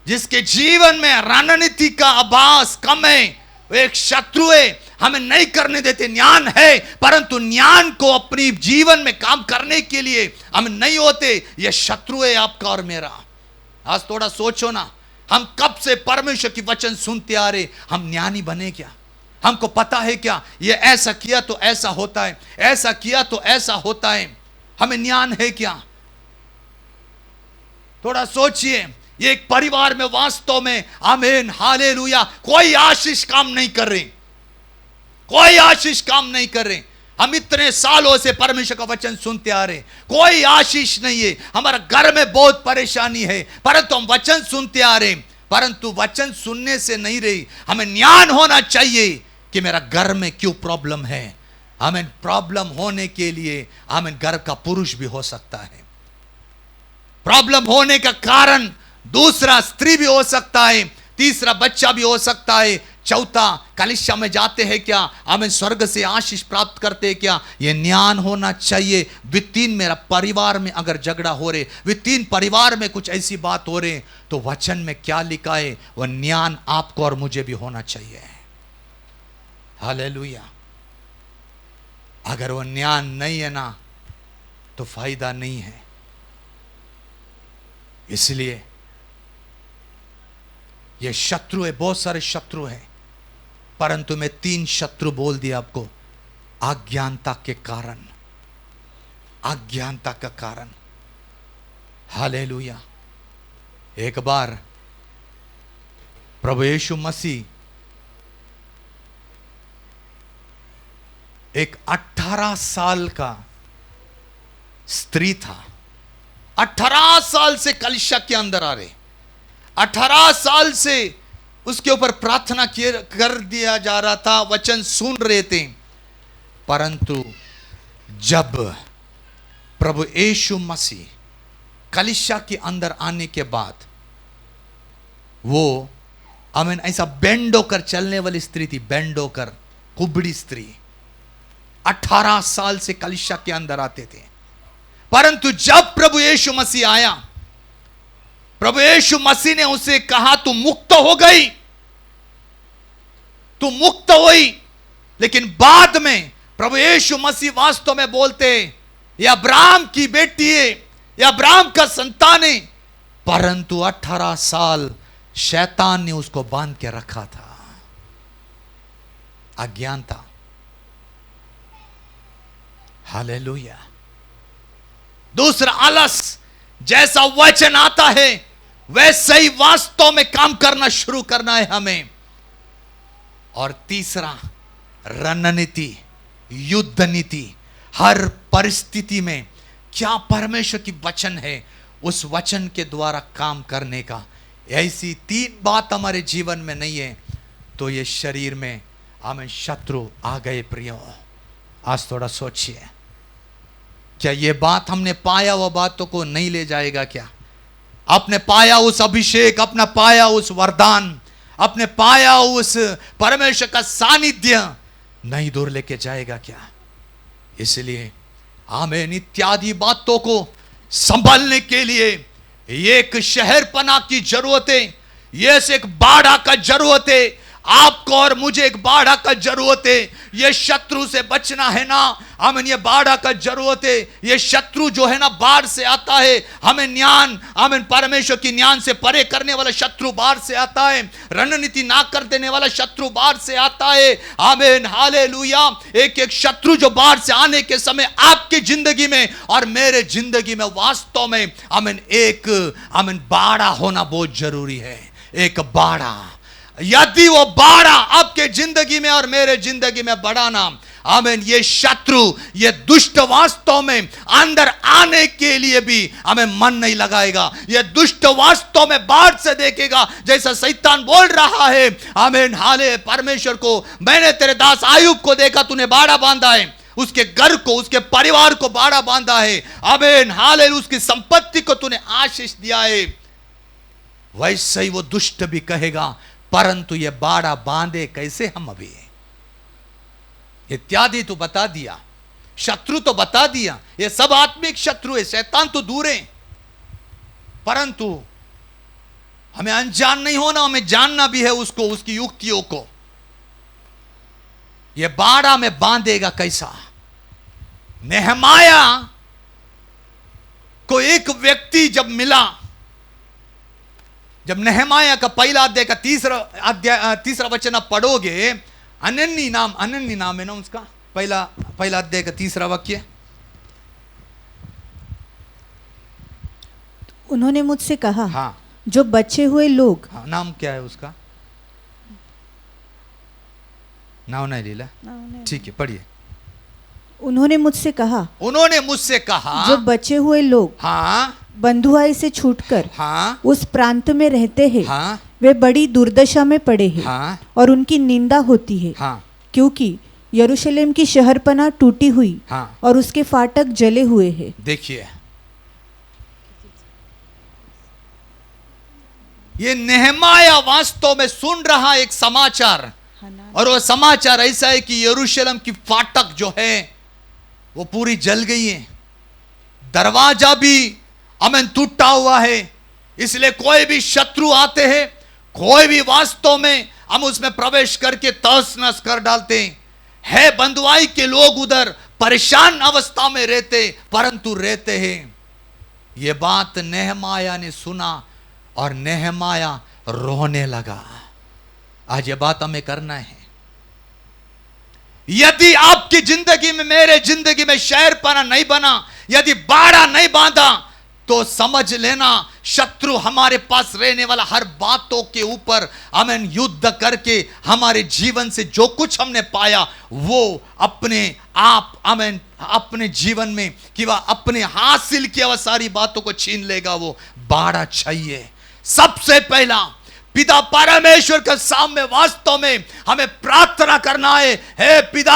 जिसके जीवन में रणनीति का आभास कम है। वो एक शत्रु है, हमें नहीं करने देते। ज्ञान है परंतु ज्ञान को अपनी जीवन में काम करने के लिए हम नहीं होते। यह शत्रु है आपका और मेरा। आज थोड़ा सोचो ना, हम कब से परमेश्वर की वचन सुनते आ रहे। हम ज्ञानी बने क्या? हमको पता है क्या ये ऐसा किया तो ऐसा होता है, ऐसा किया तो ऐसा होता है? हमें ज्ञान है क्या? थोड़ा सोचिए। ये एक परिवार में वास्तव में आमीन, हालेलुया, कोई आशीष काम नहीं कर रहे, कोई आशीष काम नहीं कर रहे। हम इतने सालों से परमेश्वर का वचन सुनते आ रहे, कोई आशीष नहीं है। हमारा घर में बहुत परेशानी है परंतु हम वचन सुनते आ रहे, परंतु वचन सुनने से नहीं रही। हमें ज्ञान होना चाहिए कि मेरा घर में क्यों प्रॉब्लम है। हमें प्रॉब्लम होने के लिए हमें घर का पुरुष भी हो सकता है। प्रॉब्लम होने का कारण दूसरा स्त्री भी हो सकता है, तीसरा बच्चा भी हो सकता है, चौथा कलीसिया में जाते हैं क्या, हमें स्वर्ग से आशीष प्राप्त करते हैं क्या। ये ज्ञान होना चाहिए। वितीन मेरा परिवार में अगर झगड़ा हो रहे, वितीन परिवार में कुछ ऐसी बात हो रहे, तो वचन में क्या लिखा है वह ज्ञान आपको और मुझे भी होना चाहिए। हालेलुया। अगर वो ज्ञान नहीं है ना तो फायदा नहीं है। इसलिए ये शत्रु है, बहुत सारे शत्रु हैं, परंतु मैं 3 शत्रु बोल दिया आपको। अज्ञानता के कारण, अज्ञानता का कारण। हालेलुया। एक बार प्रभु यीशु मसीह एक 18 साल का स्त्री था, 18 साल से कलीसिया के अंदर आ रहे, 18 साल से उसके ऊपर प्रार्थना कर दिया जा रहा था, वचन सुन रहे थे, परंतु जब प्रभु यीशु मसीह कलीसिया के अंदर आने के बाद वो आमीन ऐसा बेंड होकर चलने वाली स्त्री थी, बेंड होकर, कुबड़ी स्त्री, 18 साल से कलीसिया के अंदर आते थे। परंतु जब प्रभु यीशु मसीह आया, प्रभु यीशु मसीह ने उसे कहा तू मुक्त हो गई, तू मुक्त हुई। लेकिन बाद में प्रभु यीशु मसीह वास्तव में बोलते ये अब्राहम की बेटी है, ये अब्राहम का संतान है, परंतु 18 साल शैतान ने उसको बांध के रखा था, अज्ञानता। हालेलुया। दूसरा, आलस। जैसा वचन आता है वैसे ही वास्तव में काम करना शुरू करना है हमें। और तीसरा, रणनीति, युद्ध नीति। हर परिस्थिति में क्या परमेश्वर की वचन है, उस वचन के द्वारा काम करने का। ऐसी 3 बात हमारे जीवन में नहीं है तो ये शरीर में हमें शत्रु आ गए। प्रियो, आज थोड़ा सोचिए, क्या ये बात हमने पाया वो बातों को नहीं ले जाएगा? क्या आपने पाया उस अभिषेक, अपना पाया उस वरदान, आपने पाया उस परमेश्वर का सानिध्य नहीं दूर लेके जाएगा क्या? इसलिए आमीन, इत्यादि बातों को संभालने के लिए एक शहरपना की जरूरत है, ये एक बाड़ा का जरूरत है। आपको और मुझे एक बाड़ा का जरूरत है। ये शत्रु से बचना है ना, हमें ये बाड़ा का जरूरत है। ये शत्रु जो है ना बाहर से आता है, हमें ज्ञान, हमें परमेश्वर की ज्ञान से परे करने वाला शत्रु बाहर से आता है, रणनीति ना कर देने वाला शत्रु बाहर से आता है। आमीन, हालेलुया। एक एक शत्रु जो बाहर से आने के समय आपकी जिंदगी में और मेरे जिंदगी में वास्तव में आमीन बाड़ा होना बहुत जरूरी है। एक बाड़ा, यदि वो बाड़ा आपके जिंदगी में और मेरे जिंदगी में बढ़ाना, आमीन, ये शत्रु, ये दुष्ट वास्तव में अंदर आने के लिए भी हमें मन नहीं लगाएगा। ये दुष्ट वास्तव में बाहर से देखेगा, जैसा शैतान बोल रहा है, आमीन, हाले परमेश्वर को, मैंने तेरे दास आयुब को देखा, तूने बाड़ा बांधा है, उसके घर को, उसके परिवार को बाड़ा बांधा है। आमीन, हाले उसकी संपत्ति को तूने आशीष दिया है। वैसे ही वो दुष्ट भी कहेगा, परंतु ये बाड़ा बांधे कैसे हम अभी? इत्यादि तो बता दिया, शत्रु तो बता दिया, ये सब आत्मिक शत्रु है, शैतान तो दूर है। परंतु हमें अनजान नहीं होना, हमें जानना भी है उसको, उसकी युक्तियों को। ये बाड़ा में बांधेगा कैसा? नेहमाया को एक व्यक्ति जब मिला, जब नेहमाया का पहला अध्याय का तीसरा वचन आप पढ़ोगे, अनन्नी नाम है ना उसका, पहला अध्याय का तीसरा वाक्य। उन्होंने मुझसे कहा, हाँ, जो बचे हुए लोग, हाँ, नाम क्या है उसका? नाम नहीं लीला, ठीक है, पढ़िए। उन्होंने मुझसे कहा, जो बचे हुए लोग, हाँ, बंधुआई से छूटकर, हाँ, उस प्रांत में रहते हैं, हाँ, वे बड़ी दुर्दशा में पड़े हैं, हाँ, और उनकी निंदा होती है, हाँ, क्योंकि यरूशलेम की शहरपना टूटी हुई, हाँ, और उसके फाटक जले हुए हैं। देखिए, ये नेहमाया वास्तव में सुन रहा एक समाचार, और वो समाचार ऐसा है कि यरूशलेम की फाटक जो है वो पूरी जल गई है, दरवाजा भी अमन टूटा हुआ है। इसलिए कोई भी शत्रु आते हैं, कोई भी वास्तव में हम उसमें प्रवेश करके तहस नहस कर डालते हैं। बंधुआई के लोग उधर परेशान अवस्था में रहते, परंतु रहते हैं। ये बात नेहमाया ने सुना और नेहमाया रोने लगा। आज ये बात हमें करना है। यदि आपकी जिंदगी में, मेरे जिंदगी में शहरपना नहीं बना, यदि बाड़ा नहीं बांधा, तो समझ लेना शत्रु हमारे पास रहने वाला हर बातों के ऊपर हमें युद्ध करके हमारे जीवन से जो कुछ हमने पाया वो अपने आप हमें अपने जीवन में कि वह अपने हासिल किया हुआ सारी बातों को छीन लेगा। वो बाड़ा चाहिए। सबसे पहला पिता परमेश्वर के सामने वास्तव में हमें प्रार्थना करना है, हे पिता,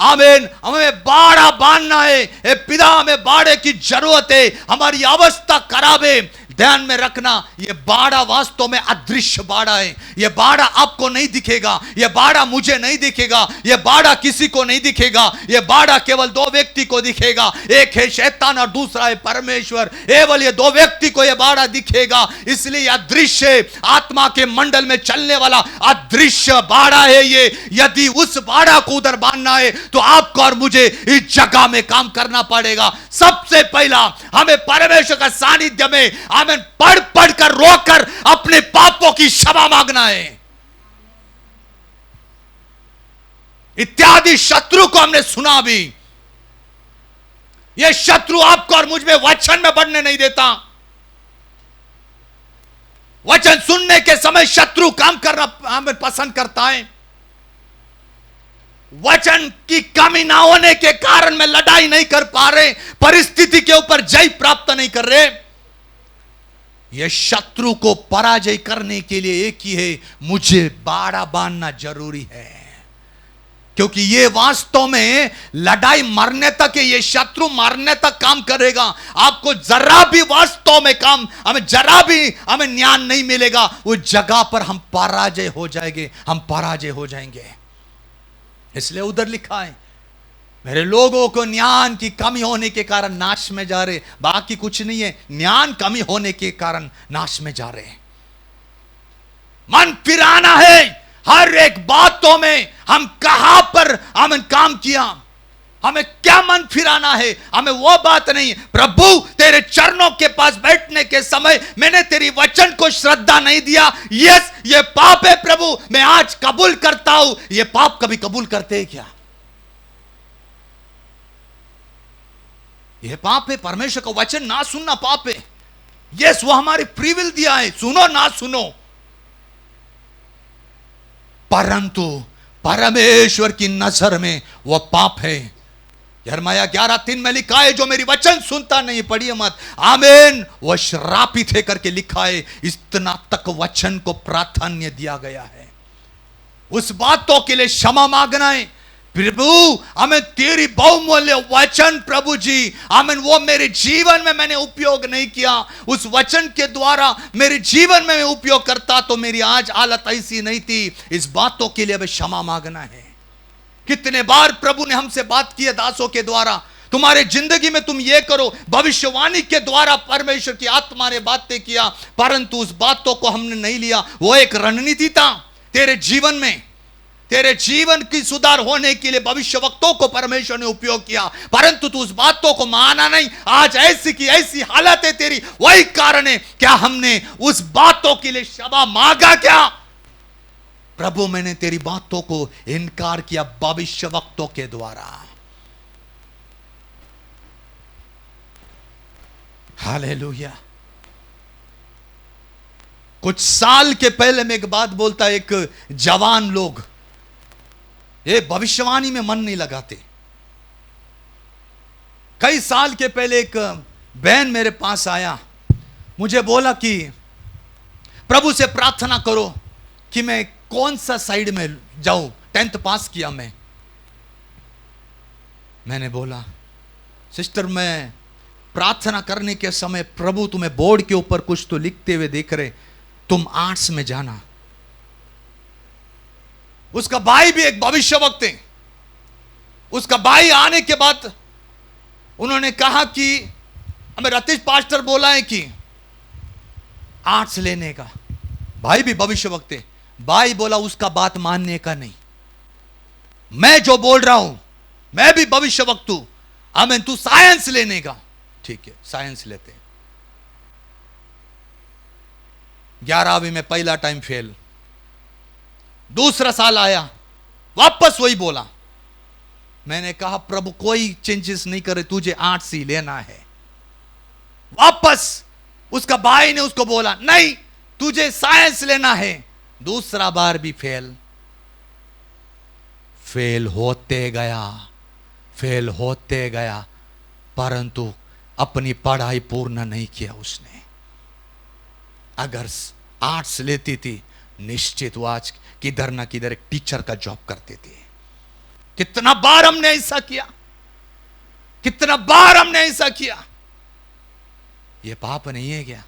आमीन, हमें बाड़ा बांधना है। हे पिता, हमें बाड़े की जरूरत है। हमारी अवस्था खराब है, ध्यान में रखना, यह बाड़ा वास्तव में अदृश्य बाड़ा है। यह बाड़ा आपको नहीं दिखेगा, यह बाड़ा मुझे नहीं दिखेगा, यह बाड़ा किसी को नहीं दिखेगा। यह बाड़ा केवल दो व्यक्ति को दिखेगा, एक है शैतान और दूसरा है परमेश्वर। केवल ये दो व्यक्ति को यह बाड़ा दिखेगा। इसलिए अदृश्य आत्मा के मंडल में चलने वाला अदृश्य बाड़ा है ये। यदि उस बाड़ा को उधर बांधना है तो आपको और मुझे इस जगह में काम करना पड़ेगा। सबसे पहला हमें परमेश्वर का सानिध्य में हमें पढ़ पढ़ कर रोकर अपने पापों की क्षमा मांगना है। इत्यादि शत्रु को हमने सुना भी। यह शत्रु आपको और मुझ में वचन में बढ़ने नहीं देता। वचन सुनने के समय शत्रु काम करना हमें पसंद करता है। वचन की कमी ना होने के कारण में लड़ाई नहीं कर पा रहे, परिस्थिति के ऊपर जय प्राप्त नहीं कर रहे। यह शत्रु को पराजय करने के लिए एक ही है, मुझे बाड़ा बांधना जरूरी है। क्योंकि ये वास्तव में लड़ाई मरने तक है, ये शत्रु मरने तक काम करेगा। आपको जरा भी वास्तव में काम, हमें जरा भी हमें ज्ञान नहीं मिलेगा, उस जगह पर हम पराजय हो जाएंगे, हम पराजय हो जाएंगे। इसलिए उधर लिखा है, मेरे लोगों को ज्ञान की कमी होने के कारण नाश में जा रहे। बाकी कुछ नहीं है, ज्ञान कमी होने के कारण नाश में जा रहे। मन फिराना है हर एक बातों में। हम कहां पर हमने काम किया, हमें क्या मन फिराना है, हमें वो बात नहीं। प्रभु तेरे चरणों के पास बैठने के समय मैंने तेरी वचन को श्रद्धा नहीं दिया। यस, ये पाप है प्रभु, मैं आज कबूल करता हूं। ये पाप कभी कबूल करते हैं क्या? यह पाप है। परमेश्वर का वचन ना सुनना पाप है। यस, वो हमारी फ्री विल दिया है, सुनो ना सुनो, परंतु परमेश्वर की नजर में वह पाप है। यिर्मयाह 11:3 में लिखा है, जो मेरी वचन सुनता नहीं, पढ़िए मत, आमीन, वह श्रापित है करके लिखा है। इतना तक वचन को प्राधान्य दिया गया है। उस बातों के लिए क्षमा मांगना है। प्रभु हमें तेरी बहुमूल्य वचन, प्रभु जी आमीन, वो मेरे जीवन में मैंने उपयोग नहीं किया। उस वचन के द्वारा मेरे जीवन में मैं उपयोग करता तो मेरी आज हालत ऐसी नहीं थी। इस बातों के लिए हमें क्षमा मांगना है। कितने बार प्रभु ने हमसे बात की है दासों के द्वारा, तुम्हारे जिंदगी में तुम ये करो। भविष्यवाणी के द्वारा परमेश्वर की आत्मा ने बातें किया, परंतु उस बातों को हमने नहीं लिया। वो एक रणनीति था तेरे जीवन में, तेरे जीवन की सुधार होने के लिए भविष्यवक्तों को परमेश्वर ने उपयोग किया, परंतु तू उस बातों को माना नहीं। आज ऐसी की ऐसी हालत है तेरी, वही कारण है। क्या हमने उस बातों के लिए क्षमा मांगा क्या? प्रभु मैंने तेरी बातों को इनकार किया भविष्यवक्तों के द्वारा। हालेलुया। कुछ साल के पहले मैं एक बात बोलता, एक जवान लोग ये भविष्यवाणी में मन नहीं लगाते। कई साल के पहले एक बहन मेरे पास आया, मुझे बोला कि प्रभु से प्रार्थना करो कि मैं कौन सा साइड में जाऊं। 10th पास किया मैंने बोला, सिस्टर मैं प्रार्थना करने के समय प्रभु तुम्हें बोर्ड के ऊपर कुछ तो लिखते हुए देख रहे, तुम आर्ट्स में जाना। उसका भाई भी एक भविष्यवक्ता है। उसका भाई आने के बाद उन्होंने कहा कि हमें रतीश पास्टर बोला है कि आर्ट्स लेने का। भाई भी भविष्यवक्ता है। भाई बोला उसका बात मानने का नहीं, मैं जो बोल रहा हूं, मैं भी भविष्यवक्ता हूं, आमीन, तू साइंस लेने का। ठीक है, साइंस लेते। 11वीं में पहला टाइम फेल, दूसरा साल आया वापस वही बोला। मैंने कहा प्रभु कोई चेंजेस नहीं करे, तुझे आर्ट्स ही लेना है। वापस उसका भाई ने उसको बोला नहीं तुझे साइंस लेना है। दूसरा बार भी फेल। फेल होते गया, फेल होते गया, परंतु अपनी पढ़ाई पूर्ण नहीं किया उसने। अगर आर्ट्स लेती थी निश्चित वो आज किधर ना किधर एक टीचर का जॉब करते थे। कितना बार हमने ऐसा किया, कितना बार हमने ऐसा किया। यह पाप नहीं है क्या?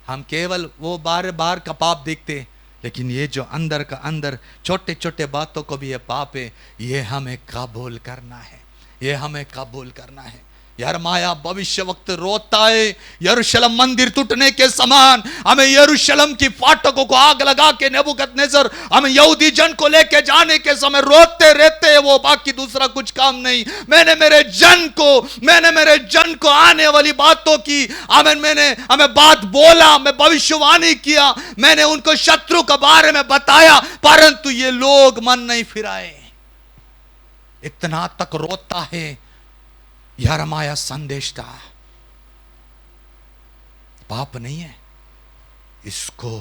हम केवल वो बाहर बाहर का पाप देखते, लेकिन ये जो अंदर का अंदर छोटे छोटे बातों को भी ये पाप है, ये हमें कबूल करना है, ये हमें कबूल करना है। यिर्मयाह भविष्य वक्त रोता है, यरूशलेम मंदिर टूटने के समान, हमें यरूशलेम की फाटकों को आग लगा के नेबूकदनेस्सर हमें यहूदी जन को लेके जाने के समय रोते रहते हैं, वो बाकी दूसरा कुछ काम नहीं। मैंने मेरे जन को आने वाली बातों की हमें बात बोला, मैं भविष्यवाणी किया, मैंने उनको शत्रु के बारे में बताया, परंतु ये लोग मन नहीं फिराए। इतना तक रोता है यिर्मयाह संदेश था। पाप नहीं है, इसको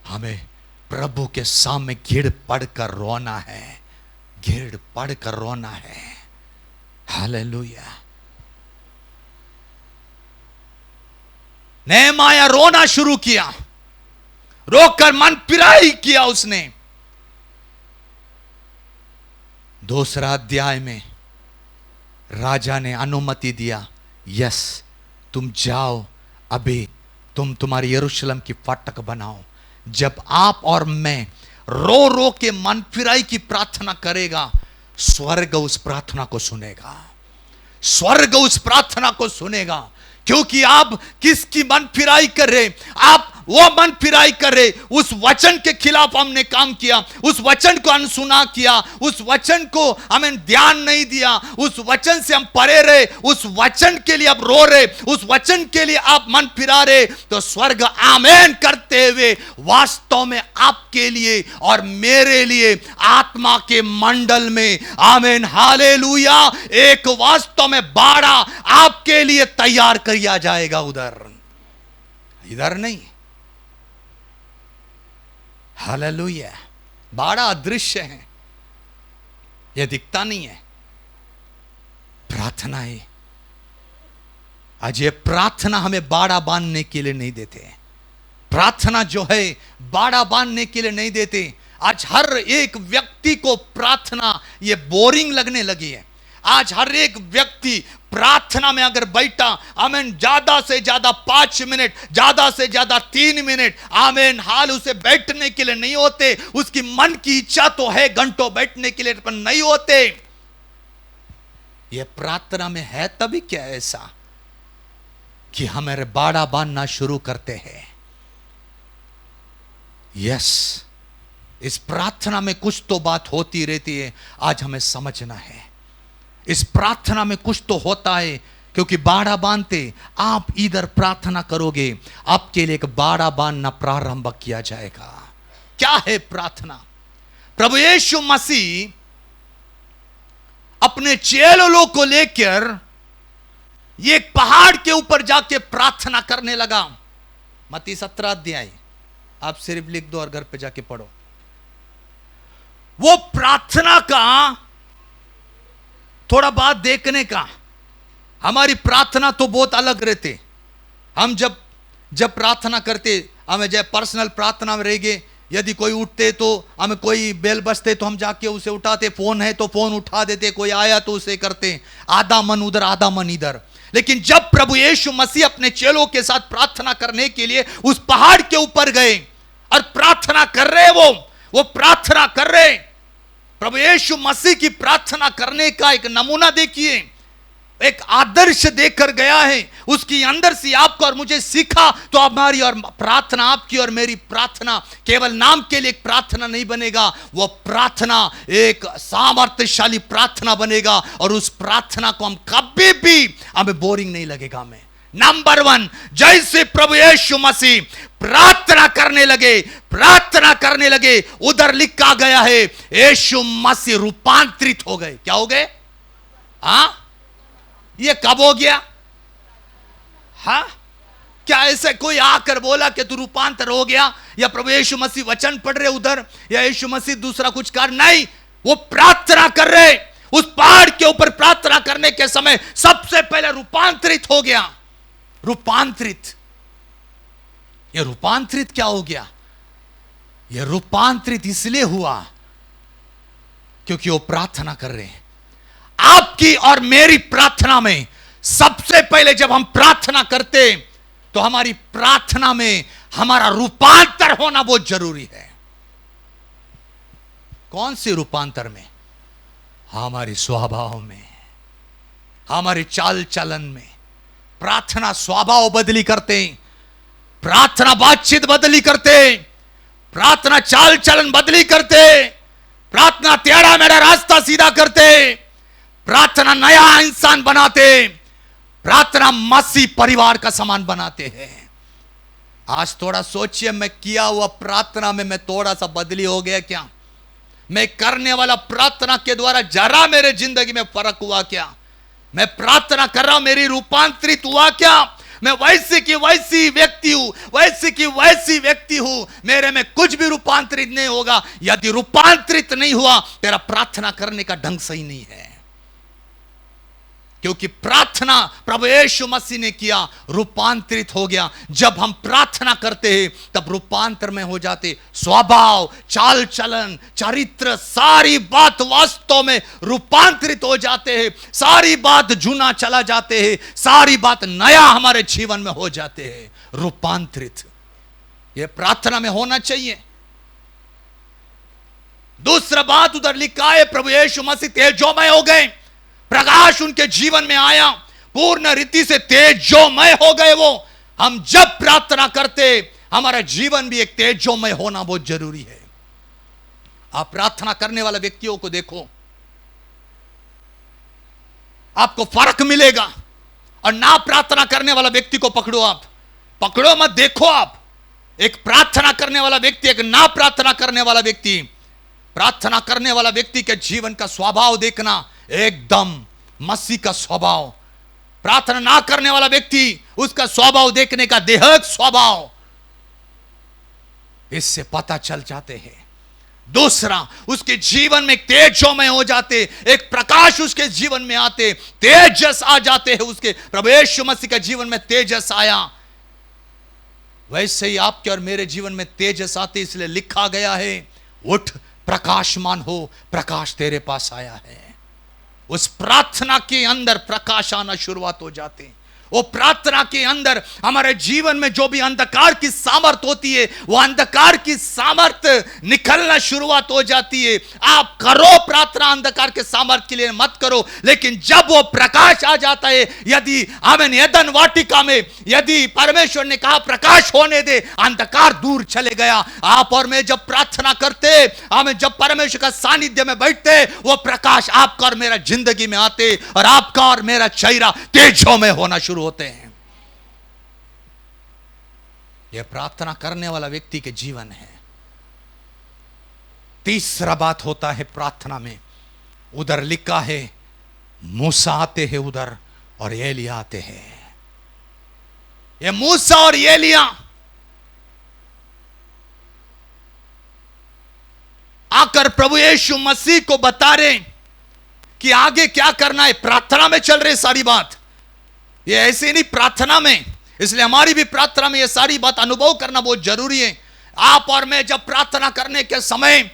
हमें प्रभु के सामने गिड़ पड़कर रोना है, गिड़ पड़कर रोना है। हालेलुया। नेहमाया रोना शुरू किया, रोकर मन पिराई किया उसने। दूसरा अध्याय में राजा ने अनुमति दिया, यस तुम जाओ, अभी तुम तुम्हारी यरूशलेम की फाटक बनाओ। जब आप और मैं रो रो के मन फिराई की प्रार्थना करेगा, स्वर्ग उस प्रार्थना को सुनेगा, स्वर्ग उस प्रार्थना को सुनेगा। क्योंकि आप किसकी मन फिराई कर रहे, आप वो मन फिराई कर रहे, उस वचन के खिलाफ हमने काम किया, उस वचन को अनसुना किया, उस वचन को हमें ध्यान नहीं दिया, उस वचन से हम परे रहे, उस वचन के लिए आप रो रहे, उस वचन के लिए आप मन फिरा रहे, तो स्वर्ग आमेन करते हुए वास्तव में आपके लिए और मेरे लिए आत्मा के मंडल में, आमेन हालेलुया, एक वास्तव में बाड़ा आपके लिए तैयार किया जाएगा। उधर इधर नहीं। हालेलुया। बाड़ा अदृश्य है, यह दिखता नहीं है, प्रार्थना है। आज ये प्रार्थना हमें बाड़ा बांधने के लिए नहीं देते, प्रार्थना जो है बाड़ा बांधने के लिए नहीं देते। आज हर एक व्यक्ति को प्रार्थना ये बोरिंग लगने लगी है। आज हर एक व्यक्ति प्रार्थना में अगर बैठा, आमेन, ज्यादा से ज्यादा 5 मिनट, ज्यादा से ज्यादा 3 मिनट, आमेन हाल उसे बैठने के लिए नहीं होते। उसकी मन की इच्छा तो है घंटों बैठने के लिए, पर नहीं होते। यह प्रार्थना में है तभी क्या ऐसा कि हमारे बाड़ा बांधना शुरू करते हैं। यस, इस प्रार्थना में कुछ तो बात होती रहती है, आज हमें समझना है। इस प्रार्थना में कुछ तो होता है, क्योंकि बाड़ा बांधते आप इधर प्रार्थना करोगे, आपके लिए एक बाड़ा बांधना प्रारंभ किया जाएगा। क्या है प्रार्थना? प्रभु यीशु मसीह अपने चेलों को लेकर ये एक पहाड़ के ऊपर जाके प्रार्थना करने लगा। मत्ती 17 अध्याय आप सिर्फ लिख दो और घर पे जाके पढ़ो। वो प्रार्थना का थोड़ा बात देखने का, हमारी प्रार्थना तो बहुत अलग रहते। हम जब प्रार्थना करते, हमें जब पर्सनल प्रार्थना में रहेंगे, यदि कोई उठते तो हमें कोई बेल बजते तो हम जाके उसे उठाते, फोन है तो फोन उठा देते, कोई आया तो उसे करते, आधा मन उधर आधा मन इधर। लेकिन जब प्रभु यीशु मसीह अपने चेलों के साथ प्रार्थना करने के लिए उस पहाड़ के ऊपर गए और प्रार्थना कर रहे, वो प्रार्थना कर रहे, प्रभु यीशु मसीह की प्रार्थना करने का एक नमूना देखिए, एक आदर्श देकर गया है। उसकी अंदर से आपको और मुझे सीखा तो हमारी और प्रार्थना, आपकी और मेरी प्रार्थना केवल नाम के लिए एक प्रार्थना नहीं बनेगा, वो प्रार्थना एक सामर्थ्यशाली प्रार्थना बनेगा। और उस प्रार्थना को हम कभी भी हमें बोरिंग नहीं लगेगा। हमें नंबर 1, जैसे प्रभु यीशु मसीह प्रार्थना करने लगे, उधर लिखा गया है यीशु मसीह रूपांतरित हो गए। क्या हो गए? हाँ, ये कब हो गया? हाँ, क्या ऐसे कोई आकर बोला कि तू रूपांतर हो गया, या प्रभु यीशु मसीह वचन पढ़ रहे उधर, या यीशु मसीह दूसरा कुछ कर? नहीं, वो प्रार्थना कर रहे। उस पहाड़ के ऊपर प्रार्थना करने के समय सबसे पहले रूपांतरित हो गया। रूपांतरित, ये रूपांतरित क्या हो गया? ये रूपांतरित इसलिए हुआ क्योंकि वो प्रार्थना कर रहे हैं। आपकी और मेरी प्रार्थना में सबसे पहले जब हम प्रार्थना करते, तो हमारी प्रार्थना में हमारा रूपांतर होना बहुत जरूरी है। कौन से रूपांतर में? हमारे स्वभाव में, हमारे चाल चलन में। प्रार्थना स्वभाव बदली करते, प्रार्थना बातचीत बदली करते, प्रार्थना चाल चलन बदली करते, प्रार्थना टेढ़ा मेढ़ा रास्ता सीधा करते, प्रार्थना नया इंसान बनाते, प्रार्थना मसीह परिवार का समान बनाते हैं। आज थोड़ा सोचिए, मैं किया हुआ प्रार्थना में मैं थोड़ा सा बदली हो गया क्या? मैं करने वाला प्रार्थना के द्वारा जरा मेरे जिंदगी में फर्क हुआ क्या? मैं प्रार्थना कर रहा हूं, मेरी रूपांतरित हुआ क्या? मैं वैसे की वैसी व्यक्ति हूं, वैसे की वैसी व्यक्ति हूं, मेरे में कुछ भी रूपांतरित नहीं होगा। यदि रूपांतरित नहीं हुआ, तेरा प्रार्थना करने का ढंग सही नहीं है। क्योंकि प्रार्थना प्रभु यीशु मसीह ने किया, रूपांतरित हो गया। जब हम प्रार्थना करते हैं तब रूपांतर में हो जाते। स्वभाव, चाल चलन, चरित्र, सारी बात वास्तव में रूपांतरित हो जाते हैं। सारी बात जूना चला जाते हैं, सारी बात नया हमारे जीवन में हो जाते हैं, रूपांतरित। यह प्रार्थना में होना चाहिए। दूसरा बात उधर लिखा है, प्रभु यीशु मसीह तेजोमय हो गए, प्रकाश उनके जीवन में आया, पूर्ण रीति से तेजोमय हो गए वो। हम जब प्रार्थना करते, हमारा जीवन भी एक तेजोमय होना बहुत जरूरी है। आप प्रार्थना करने वाले व्यक्तियों को देखो, आपको फर्क मिलेगा। और ना प्रार्थना करने वाला व्यक्ति को पकड़ो, आप पकड़ो मत, देखो आप। एक प्रार्थना करने वाला व्यक्ति, एक ना प्रार्थना करने वाला व्यक्ति। प्रार्थना करने वाला व्यक्ति के जीवन का स्वभाव देखना, एकदम मसीह का स्वभाव। प्रार्थना ना करने वाला व्यक्ति, उसका स्वभाव देखने का देहक स्वभाव, इससे पता चल जाते हैं। दूसरा, उसके जीवन में तेजोमय हो जाते, एक प्रकाश उसके जीवन में आते, तेजस आ जाते हैं उसके। प्रभु यीशु मसीह के जीवन में तेजस आया, वैसे ही आपके और मेरे जीवन में तेजस आते। इसलिए लिखा गया है, उठ प्रकाशमान हो, प्रकाश तेरे पास आया है। उस प्रार्थना के अंदर प्रकाश आना शुरुआत हो जाते। वो प्रार्थना के अंदर हमारे जीवन में जो भी अंधकार की सामर्थ होती है, वो अंधकार की सामर्थ निकलना शुरुआत हो जाती है। आप करो प्रार्थना, अंधकार के सामर्थ के लिए मत करो, लेकिन जब वो प्रकाश आ जाता है, यदि आमीन, एदन वाटिका में यदि परमेश्वर ने कहा प्रकाश होने दे, अंधकार दूर चले गया। आप और मैं जब प्रार्थना करते, आमीन, जब परमेश्वर का सानिध्य में बैठते, वो प्रकाश आपका और मेरा जिंदगी में आते, और आपका और मेरा चेहरा तेजों में होना शुरू होते हैं। यह प्रार्थना करने वाला व्यक्ति के जीवन है। तीसरा बात होता है प्रार्थना में, उधर लिखा है, मूसा आते हैं उधर और एलिया आते हैं। ये मूसा और एलिया आकर प्रभु यीशु मसीह को बता रहे कि आगे क्या करना है। प्रार्थना में चल रही सारी बात, ये ऐसे नहीं प्रार्थना में। इसलिए हमारी भी प्रार्थना में ये सारी बात अनुभव करना बहुत जरूरी है। आप और मैं जब प्रार्थना करने के समय,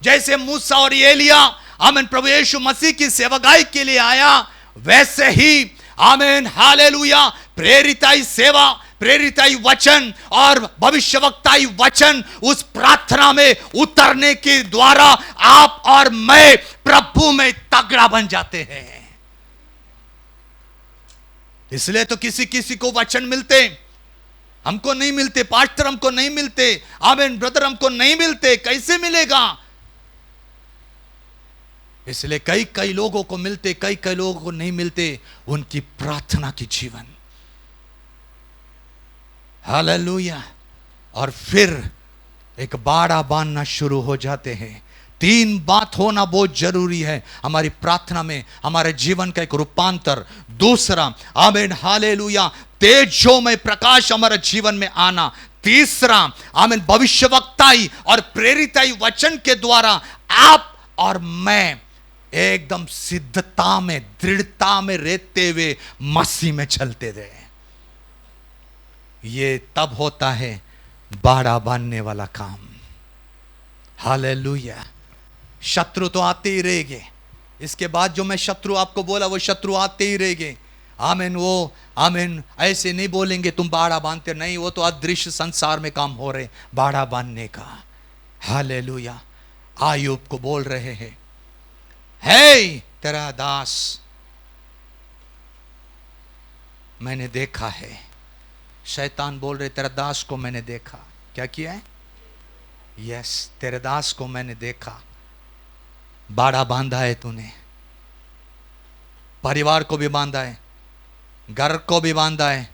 जैसे मूसा और एलिया आमीन प्रभु यीशु मसीह की सेवकाई के लिए आया, वैसे ही आमीन हालेलुया प्रेरिताई सेवा, प्रेरिताई वचन और भविष्यवक्ताई वचन उस प्रार्थना में उतरने के द्वारा आप और मैं प्रभु में तगड़ा बन जाते हैं। इसलिए तो किसी किसी को वचन मिलते, हमको नहीं मिलते। पास्टर हमको नहीं मिलते, आमीन ब्रदर हमको नहीं मिलते। कैसे मिलेगा? इसलिए कई कई लोगों को मिलते, कई कई लोगों को नहीं मिलते। उनकी प्रार्थना की जीवन, हालेलुया। और फिर एक बाड़ा बांधना शुरू हो जाते हैं। तीन बात होना बहुत जरूरी है हमारी प्रार्थना में, हमारे जीवन का एक रूपांतर। दूसरा, आमीन हालेलुया, तेजों में प्रकाश हमारे जीवन में आना। तीसरा, आमीन भविष्यवक्ताई और प्रेरिताई वचन के द्वारा आप और मैं एकदम सिद्धता में, दृढ़ता में रहते हुए मसीह में चलते रहे। ये तब होता है बाड़ा बांधने वाला काम। हालेलुया। शत्रु तो आते ही रहेंगे, इसके बाद जो मैं शत्रु आपको बोला वो शत्रु आते ही रहेंगे। आमीन। वो आमीन ऐसे नहीं बोलेंगे तुम बाड़ा बांधते, नहीं, वो तो अदृश्य संसार में काम हो रहे बाड़ा बांधने का। हालेलुया। आयुब को बोल रहे हैं, हे तेरा दास मैंने देखा है। शैतान बोल रहे तेरा दास को मैंने देखा। क्या किया है? यस, तेरे दास को मैंने देखा, बाड़ा बांधा है तूने, परिवार को भी बांधा है, घर को भी बांधा है,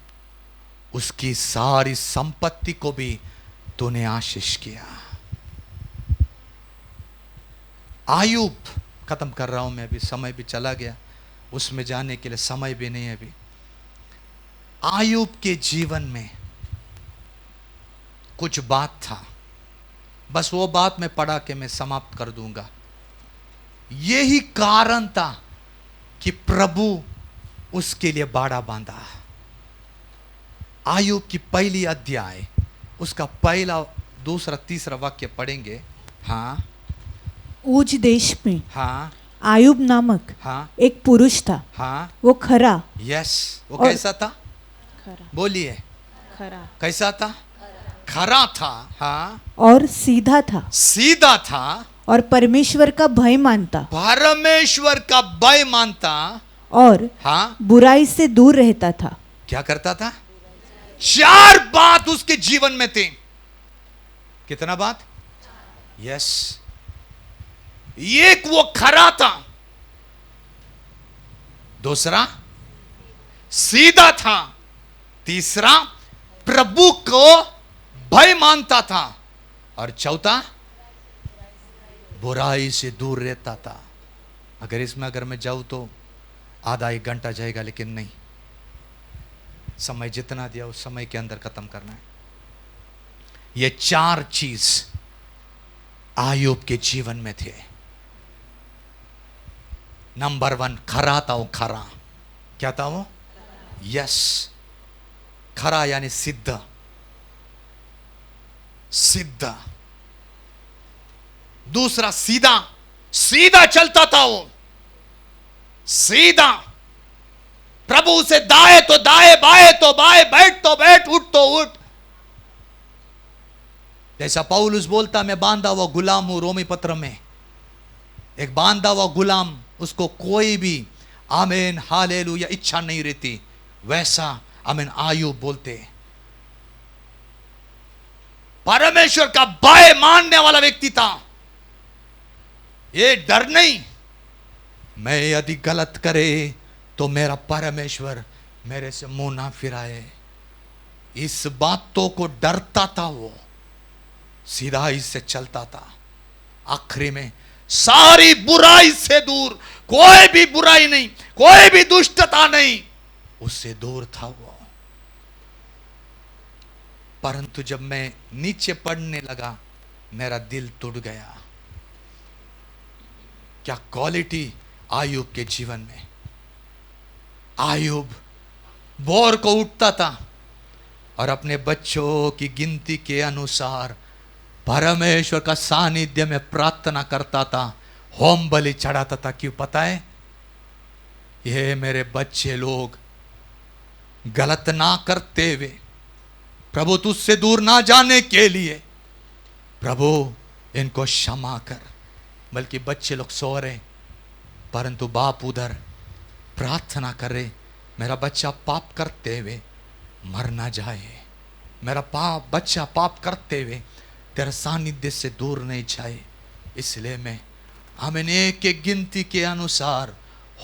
उसकी सारी संपत्ति को भी तूने आशीष किया। आयुब, खत्म कर रहा हूं मैं, अभी समय भी चला गया, उसमें जाने के लिए समय भी नहीं है अभी। आयुब के जीवन में कुछ बात था, बस वो बात मैं पढ़ा के मैं समाप्त कर दूंगा। यही कारण था कि प्रभु उसके लिए बाड़ा बांधा। आयुब की पहली अध्याय, उसका पहला, दूसरा, तीसरा वाक्य पढ़ेंगे। हाँ, ऊज देश में हाँ, आयुब नामक हाँ, एक पुरुष था। हाँ, वो खरा, यस, वो और- कैसा था? खरा, बोलिए, खरा कैसा था? खरा था, हाँ, और सीधा था, सीधा था, और परमेश्वर का भय मानता, परमेश्वर का भय मानता, और हाँ, बुराई से दूर रहता था। क्या करता था? चार बात उसके जीवन में थी। कितना बात? यस, एक वो खरा था, दूसरा सीधा था, तीसरा प्रभु को भय मानता था, और चौथा बुराई से दूर रहता था। अगर इसमें अगर मैं जाऊं तो आधा एक घंटा जाएगा, लेकिन नहीं, समय जितना दिया उस समय के अंदर खत्म करना है। ये चार चीज आयुब के जीवन में थे। नंबर 1, खरा था वो, खरा। क्या था वो? यस, खरा यानी सिद्ध, सिद्ध। दूसरा सीधा, सीधा चलता था वो, सीधा। प्रभु से दाए तो दाए, बाए तो बाए, बैठ तो बैठ, उठ तो उठ। जैसा पौलुस बोलता, मैं बांधा हुआ गुलाम हूं, रोमी पत्र में। एक बांधा हुआ गुलाम, उसको कोई भी आमीन हालेलुया इच्छा नहीं रहती, वैसा आमीन आयुब बोलते। परमेश्वर का भय मानने वाला व्यक्ति था। ये डर नहीं, मैं यदि गलत करे तो मेरा परमेश्वर मेरे से मुंह ना फिराए, इस बातों को डरता था वो, सीधाई से चलता था। आखिरी में सारी बुराई से दूर, कोई भी बुराई नहीं, कोई भी दुष्टता नहीं, उससे दूर था वो। परंतु जब मैं नीचे पढ़ने लगा, मेरा दिल टूट गया। क्या क्वालिटी आयुब के जीवन में। आयुब भोर को उठता था और अपने बच्चों की गिनती के अनुसार परमेश्वर का सानिध्य में प्रार्थना करता था, होम बलि चढ़ाता था। क्यों पता है? ये मेरे बच्चे लोग गलत ना करते हुए, प्रभु तुझसे दूर ना जाने के लिए, प्रभु इनको क्षमा कर। बल्कि बच्चे लोग सो रहे, परंतु बाप उधर प्रार्थना कर रहे, मेरा बच्चा पाप करते हुए मर ना जाए, मेरा बच्चा पाप करते हुए तेरा सानिध्य से दूर नहीं जाए। इसलिए मैं हमें एक एक गिनती के अनुसार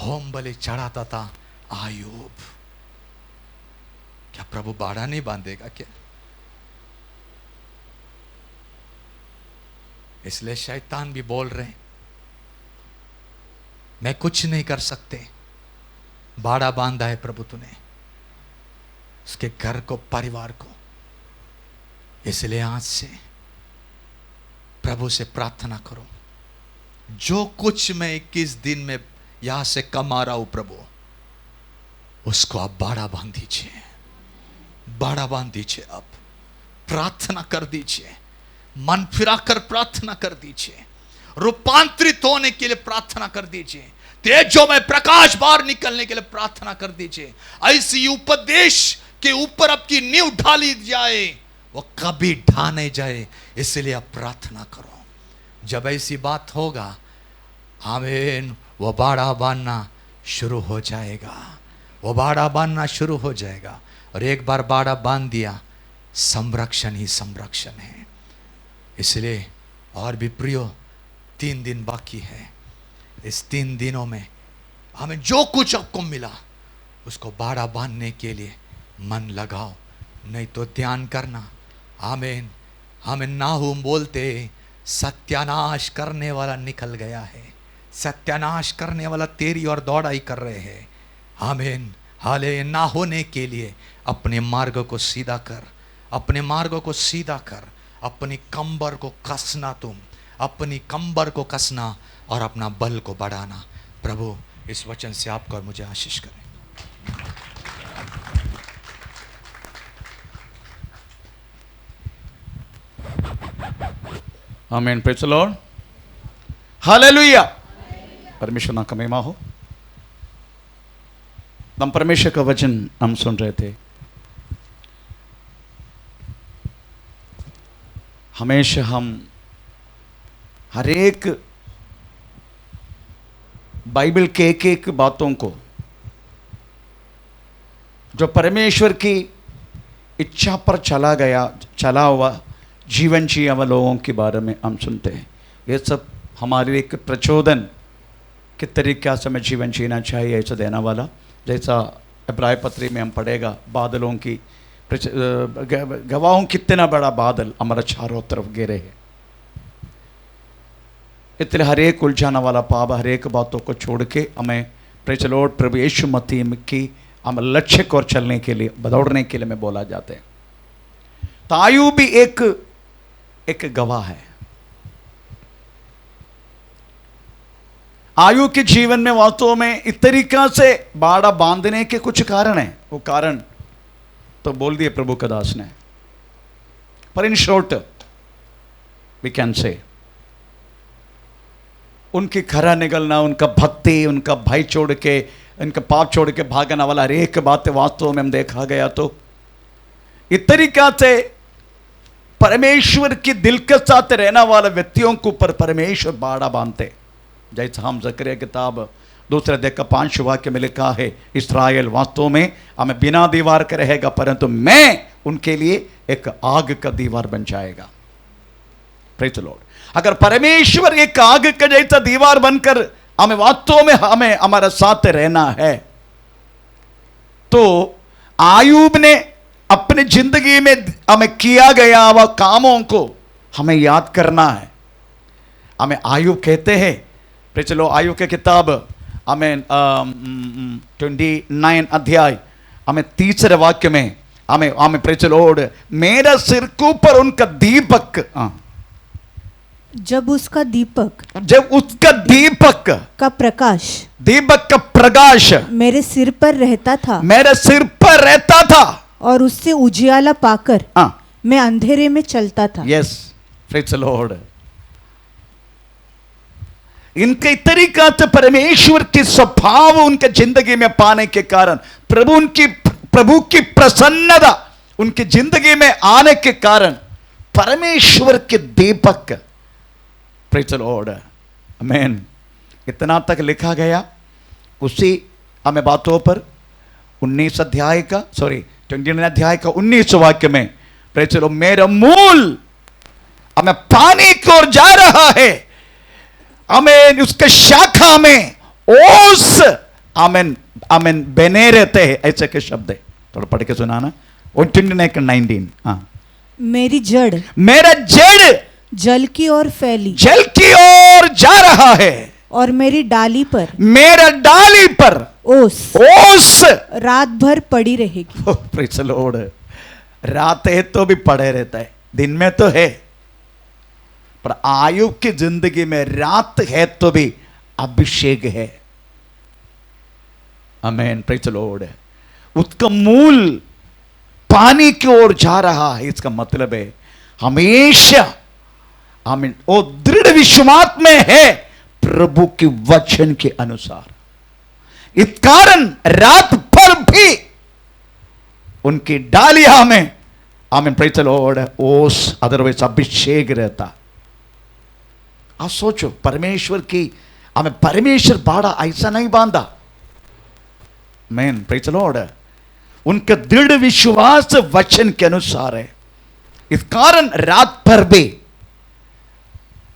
होम बलि चढ़ाता था। आयुब, क्या प्रभु बाड़ा नहीं बांधेगा क्या? इसलिए शैतान भी बोल रहे, मैं कुछ नहीं कर सकते, बाड़ा बांधा है प्रभु तूने उसके घर को, परिवार को। इसलिए आज से प्रभु से प्रार्थना करो, जो कुछ मैं 21 दिन में यहां से कमा रहा हूं प्रभु, उसको आप बाड़ा बांध दीजिए, बाड़ा बांध दीजिए। आप प्रार्थना कर दीजिए, मन फिराकर प्रार्थना कर दीजिए, रूपांतरित होने के लिए प्रार्थना कर दीजिए। तेजों में प्रकाश बाहर निकलने के लिए प्रार्थना कर दीजिए। ऐसी उपदेश के ऊपर आपकी नींव ढाली जाए, वो कभी ढा नहीं जाए, इसलिए आप प्रार्थना करो। जब ऐसी बात होगा, आमीन, वो बाड़ा बांधना शुरू हो जाएगा, वो बाड़ा बांधना शुरू हो जाएगा। और एक बार बाड़ा बांध दिया, संरक्षण ही संरक्षण है। इसलिए और भी प्रियो, 3 दिन बाकी है। इस 3 दिनों में हमें जो कुछ आपको मिला उसको बाड़ा बांधने के लिए मन लगाओ, नहीं तो ध्यान करना। आमीन। हमें नाहूम बोलते, सत्यानाश करने वाला निकल गया है, सत्यानाश करने वाला तेरी और दौड़ा ही कर रहे हैं। आमीन। हाले ना होने के लिए अपने मार्ग को सीधा कर, अपने मार्ग को सीधा कर। अपनी कंबर को कसना, तुम अपनी कंबर को कसना और अपना बल को बढ़ाना। प्रभु इस वचन से आपको और मुझे आशीष करें। आमीन। Praise the Lord. हालेलुया। परमेश्वर ना का महिमा हो। हम परमेश्वर का वचन हम सुन रहे थे। हमेशा हम हर एक बाइबल के एक बातों को, जो परमेश्वर की इच्छा पर चला हुआ जीवन जिए हुए लोगों के बारे में हम सुनते हैं। ये सब हमारे एक प्रचोदन के तरीक़े से हमें जीवन जीना चाहिए, ऐसा देने वाला। जैसा इब्राय पत्री में हम पढ़ेगा, बादलों की गवाहों कितना बड़ा बादल हमारा चारों तरफ गिरे है। इसलिए हर एक उलझाने वाला पाप, हर एक बातों को छोड़ के हमें प्रेज़ द लॉर्ड प्रभु यीशु मसीह की हम लक्ष्य को चलने के लिए, दौड़ने के लिए में बोला जाते हैं। तो आयु भी एक गवाह है। आयु के जीवन में वास्तव में इस तरीका से बाड़ा बांधने के कुछ कारण है। वो कारण तो बोल दिए प्रभु का दास ने, पर in short we can say उनकी खरा निकलना, उनका भक्ति, उनका भाई छोड़ के, उनका पाप छोड़ के भागने वाला हर एक बात वास्तव में हम देखा गया। तो इस तरीका से परमेश्वर के दिल के साथ रहने वाले व्यक्तियों के ऊपर परमेश्वर बाड़ा बांधते। जैसे हम ज़करिया किताब 2 अध्याय का 5 वाक्य में लिखा है, इस्राएल वास्तव में हमें बिना दीवार के रहेगा, परंतु मैं उनके लिए एक आग का दीवार बन जाएगा। Praise the Lord. अगर परमेश्वर एक आग का जैसा दीवार बनकर हमें वास्तव में हमें हमारे साथ रहना है, तो आयूब ने अपनी जिंदगी में हमें किया गया वह कामों को हमें याद करना है। हमें आयूब कहते हैं, प्रेज़ द लॉर्ड, आयूब की किताब हमें 29 अध्याय हमें 3 वाक्य में हमें प्रेज़ द लॉर्ड, मेरा सिर के ऊपर उनका दीपक, जब उसका दीपक का प्रकाश मेरे सिर पर रहता था, और उससे उजियाला पाकर मैं अंधेरे में चलता था। Yes, praise the Lord. इनके तरीका से परमेश्वर के स्वभाव उनके जिंदगी में पाने के कारण, प्रभु की प्रसन्नता उनकी जिंदगी में आने के कारण परमेश्वर के दीपक, प्रेज़ द लॉर्ड, आमीन, इतना तक लिखा गया। उसी हमें बातों पर 29 अध्याय का 19 वाक्य में, प्रेज़ द लॉर्ड, मेरा मूल हमें पानी की ओर जा रहा है, आमीन, उसके शाखा में ओस, आमीन आमीन बने रहते हैं, ऐसे के शब्द है। थोड़ा पढ़ के सुनाना। 19 हाँ। मेरा जड़ जल की ओर जा रहा है, और मेरी डाली पर ओस रात भर पड़ी रहेगी। Praise the Lord. रात है तो भी पड़े रहता है, दिन में तो है, पर आयुब की जिंदगी में रात है तो भी अभिषेक है। आमीन, प्रेज़ द लॉर्ड। उसका मूल पानी की ओर जा रहा है, इसका मतलब है हमेशा, आमीन, वो दृढ़ विश्वास में है प्रभु के वचन के अनुसार। इस कारण रात भर भी उनकी डालियां में आमीन प्रेज द लॉर्ड ओस अदरवाइज अभिषेक रहता। आप सोचो परमेश्वर की हमें परमेश्वर बाड़ा ऐसा नहीं बांधा। मैन प्रेज द लॉर्ड उनका दृढ़ विश्वास वचन के अनुसार है, इस कारण रात भर भी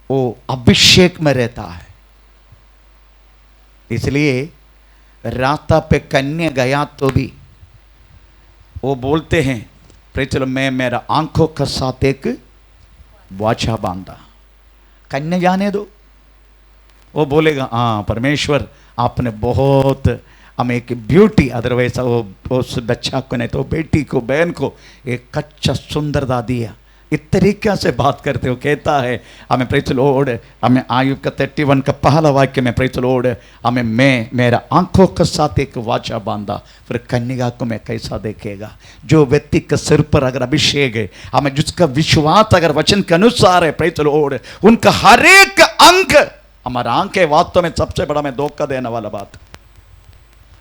वो अभिषेक में रहता है। इसलिए रास्ता पे कन्या गया तो भी वो बोलते हैं प्रेज द लॉर्ड मैं मेरा आंखों के साथ एक वाचा बांधा। कन्या जाने दो, वो बोलेगा हाँ परमेश्वर आपने बहुत हमें एक ब्यूटी अदरवाइज वो उस बच्चा को नहीं तो बेटी को बहन को एक कच्चा सुंदरता दिया। इस तरीके से बात करते हो कहता है हमें प्रेज द लॉर्ड हमें आयुब का 31 का पहला वाक्य में प्रेज द लॉर्ड हमें मैं मेरा आंखों के साथ एक वाचा बांधा। फिर कन्या को मैं कैसा देखेगा? जो व्यक्ति के सिर पर अगर अभिषेक है हमें जिसका विश्वास अगर वचन के अनुसार है प्रेज द लॉर्ड उनका हर एक अंग हमारा आंख है। वास्तव में सबसे बड़ा मैं धोखा देने वाला बात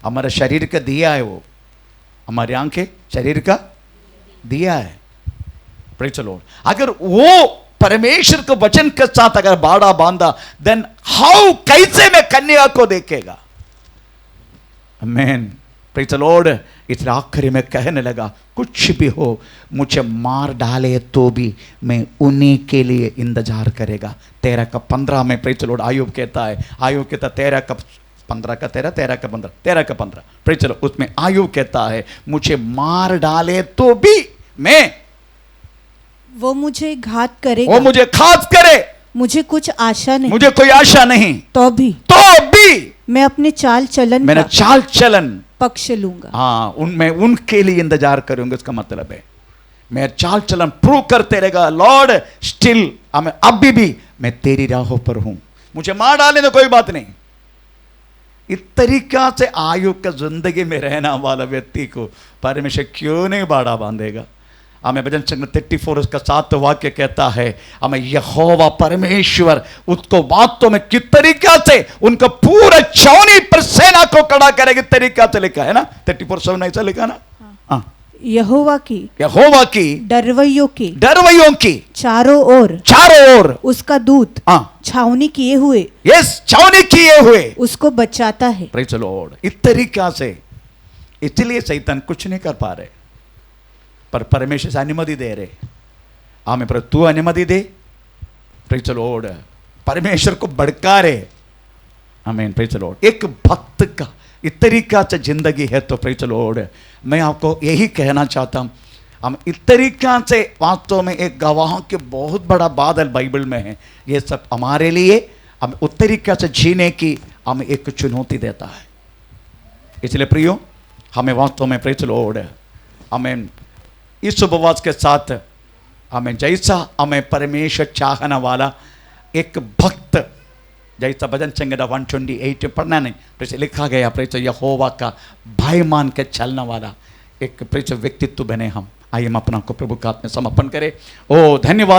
हमारे शरीर का दिया है, वो हमारी आंखें शरीर का दिया है प्रेज द लॉर्ड। अगर वो परमेश्वर को वचन के साथ अगर बाड़ा बांधा देन हाउ कैसे मैं कन्या को देखेगा? आमीन प्रेज द लॉर्ड। इसलिए आखिरी में कहने लगा कुछ भी हो मुझे मार डाले तो भी मैं उन्हीं के लिए इंतजार करेगा। 13 का 15 में प्रेज द लॉर्ड आयुब कहता है, आयुब कहता 13 का 15 का 13 13 का 15 13 का 15 प्रेज द लॉर्ड उसमें आयुब कहता है मुझे मार डाले तो भी मैं वो मुझे घात करेगा, वो मुझे घात करे मुझे कुछ आशा नहीं, मुझे कोई आशा नहीं तो भी मैं अपने चाल चलन मैंने का चाल चलन पक्ष लूंगा। हाँ उनमें उनके लिए इंतजार करूंगा। इसका मतलब है मैं चाल चलन प्रूव करते रहेगा लॉर्ड स्टिल हमें अभी भी मैं तेरी राहों पर हूं, मुझे मार डाले तो कोई बात नहीं। इस तरीका से आयुब का जिंदगी में रहना वाला व्यक्ति को परमेश्वर क्यों नहीं बाड़ा बांधेगा? हमें भजन संग्रह 34 उसका 7 वाक्य कहता है हमें यहोवा परमेश्वर उसको वास्तव में किस तरीका से उनका पूरा छावनी पर सेना को खड़ा करेगा तरीका से लिखा है ना 34:7 ऐसा लिखा ना। हाँ यहोवा की डरवैयों की चारों ओर उसका दूत छावनी किए हुए छावनी किए हुए उसको बचाता है। Praise the Lord. इस तरीका से इसलिए शैतान कुछ नहीं कर पा रहे पर परमेश्वर से अनुमति दे रहे। आमीन पर तू अनुमति दे प्रेज द लॉर्ड परमेश्वर को भड़का रहे। आमीन प्रेज द लॉर्ड। एक भक्त का इस तरीका से जिंदगी है तो प्रेज द लॉर्ड मैं आपको यही कहना चाहता हूं हम इस तरीका से वास्तव में एक गवाहों के बहुत बड़ा बादल बाइबल में है। ये सब हमारे लिए हम उस तरीका से जीने की हमें एक चुनौती देता है। इसलिए प्रियो हमें वास्तव में प्रेज द लॉर्ड हमें इस उपवास के साथ हमें जैसा हमें परमेश्वर चाहने वाला एक भक्त जैसा भजन संगीत 128 पढ़ना नहीं जैसे लिखा गया प्रेज यहोवा का भय मान के चलने वाला एक प्रेज व्यक्तित्व बने हम। आइए हम अपना को प्रभु का हाथ में समर्पण करें। ओ धन्यवाद।